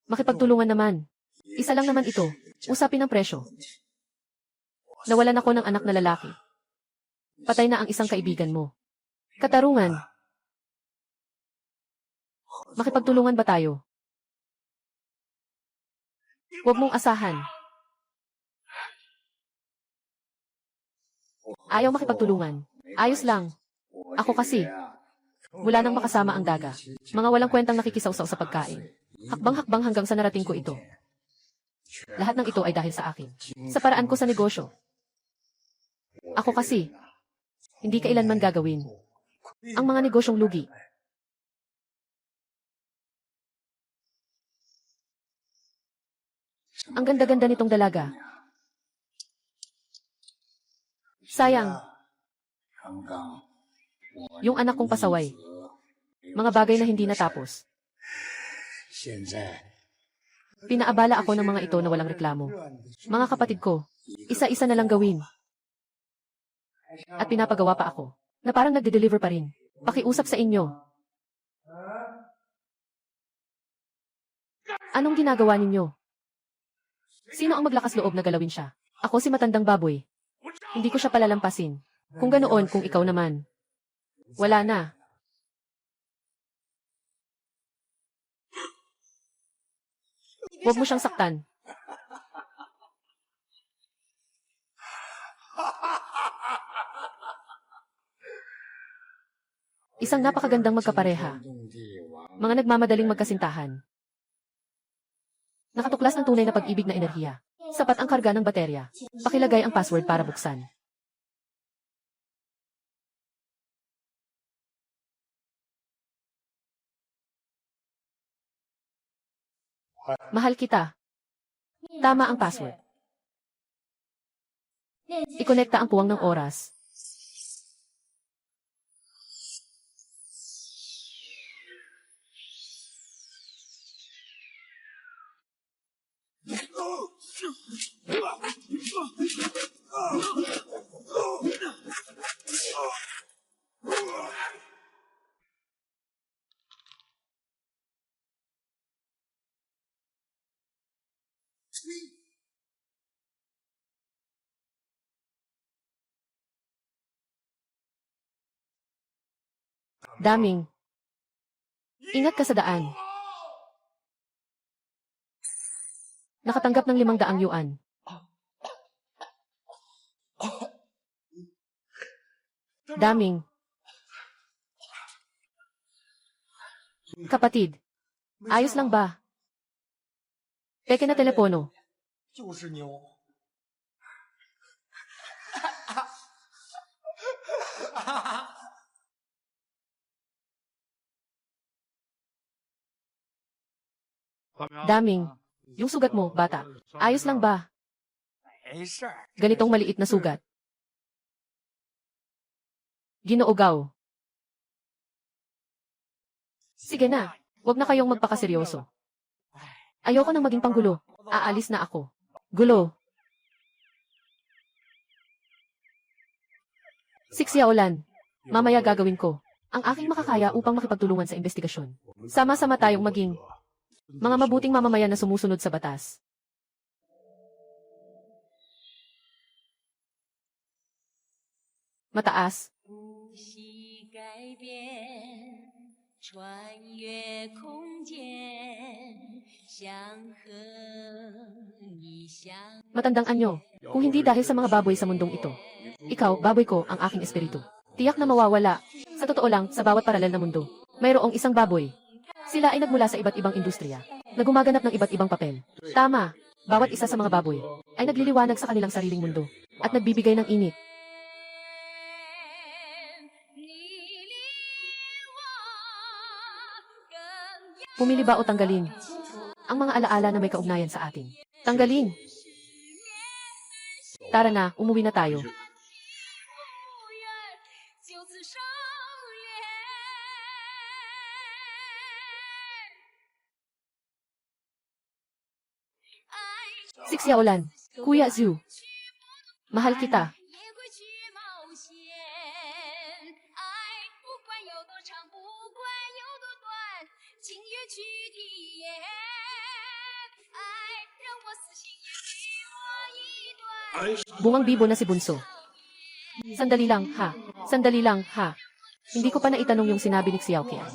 Makipagtulungan naman. Isa lang naman ito. Usapin ang presyo. Nawalan ako ng anak na lalaki. Patay na ang isang kaibigan mo. Katarungan. Makipagtulungan ba tayo? Huwag mong asahan. Ayaw makipagtulungan. Ayos lang. Ako kasi, mula nang makasama ang daga, mga walang kwentang nakikisaw-saw sa pagkain. Hakbang-hakbang hanggang sa narating ko ito. Lahat ng ito ay dahil sa akin. Sa paraan ko sa negosyo. Ako kasi, hindi kailanman gagawin. Ang mga negosyong lugi. Ang ganda-ganda nitong dalaga. Sayang, 刚刚 yung anak kong pasaway. Mga bagay na hindi natapos. 现在 Pinaabala ako ng mga ito na walang reklamo. Mga kapatid ko, isa-isa na lang gawin. At pinapagawa pa ako, na parang nagde-deliver pa rin. Pakiusap sa inyo. Anong ginagawa ninyo? Sino ang maglakas loob na galawin siya? Ako si matandang baboy. Hindi ko siya palalampasin. Kung ganoon, kung ikaw naman. Wala na. Huwag mo siyang saktan. Isang napakagandang magkapareha. 动帝王 Mga nagmamadaling magkasintahan. Nakatuklas ng tunay na pag-ibig na enerhiya. Sapat ang karga ng baterya. Pakilagay ang password para buksan. Mahal kita. Tama ang password. Ikonekta ang puwang ng oras. Daming. Ingat ka sa daan. Nakatanggap ng 500 yuan. Daming. Kapatid, ayos lang ba? Peke na telepono. 就是牛。 Daming. Yung sugat mo, bata. Ayos lang ba? 没事儿， Ganitong maliit na sugat. Ginoogaw. Sige na, wag na kayong magpakaseryoso. Ayoko nang maging panggulo. Aalis na ako. Gulo. Siksyaolan. Mamaya gagawin ko ang aking makakaya upang makipagtulungan sa investigasyon. Sama-sama tayong maging mga mabuting mamamayan na sumusunod sa batas. Mataas. 呼吸改变，穿越空间，想和你相。 Matandang anyo. Kung hindi dahil sa mga baboy sa mundong ito. Ikaw, baboy ko, ang aking espiritu. Tiyak na mawawala. Sa totoo lang, sa bawat paralel na mundo, mayroong isang baboy. Sila ay nagmula sa iba't ibang industriya, na gumaganap ng iba't ibang papel. Tama, bawat isa sa mga baboy ay nagliliwanag sa kanilang sariling mundo at nagbibigay ng init. Pumili ba o tanggalin ang mga alaala na may kaugnayan sa atin? Tanggalin. Tara na, umuwi na tayo. 就此生缘。 Siksyaolan, Kuya Zhu. Mahal kita. 也会去冒险。爱不管有多长，不管有多短，情愿去体验。爱让我死心，也给我一段。 Bungang bibo na si Bunso. Sandali lang, ha? Sandali lang, ha? Hindi ko pa naitanong yung sinabi ni Xiao Qian.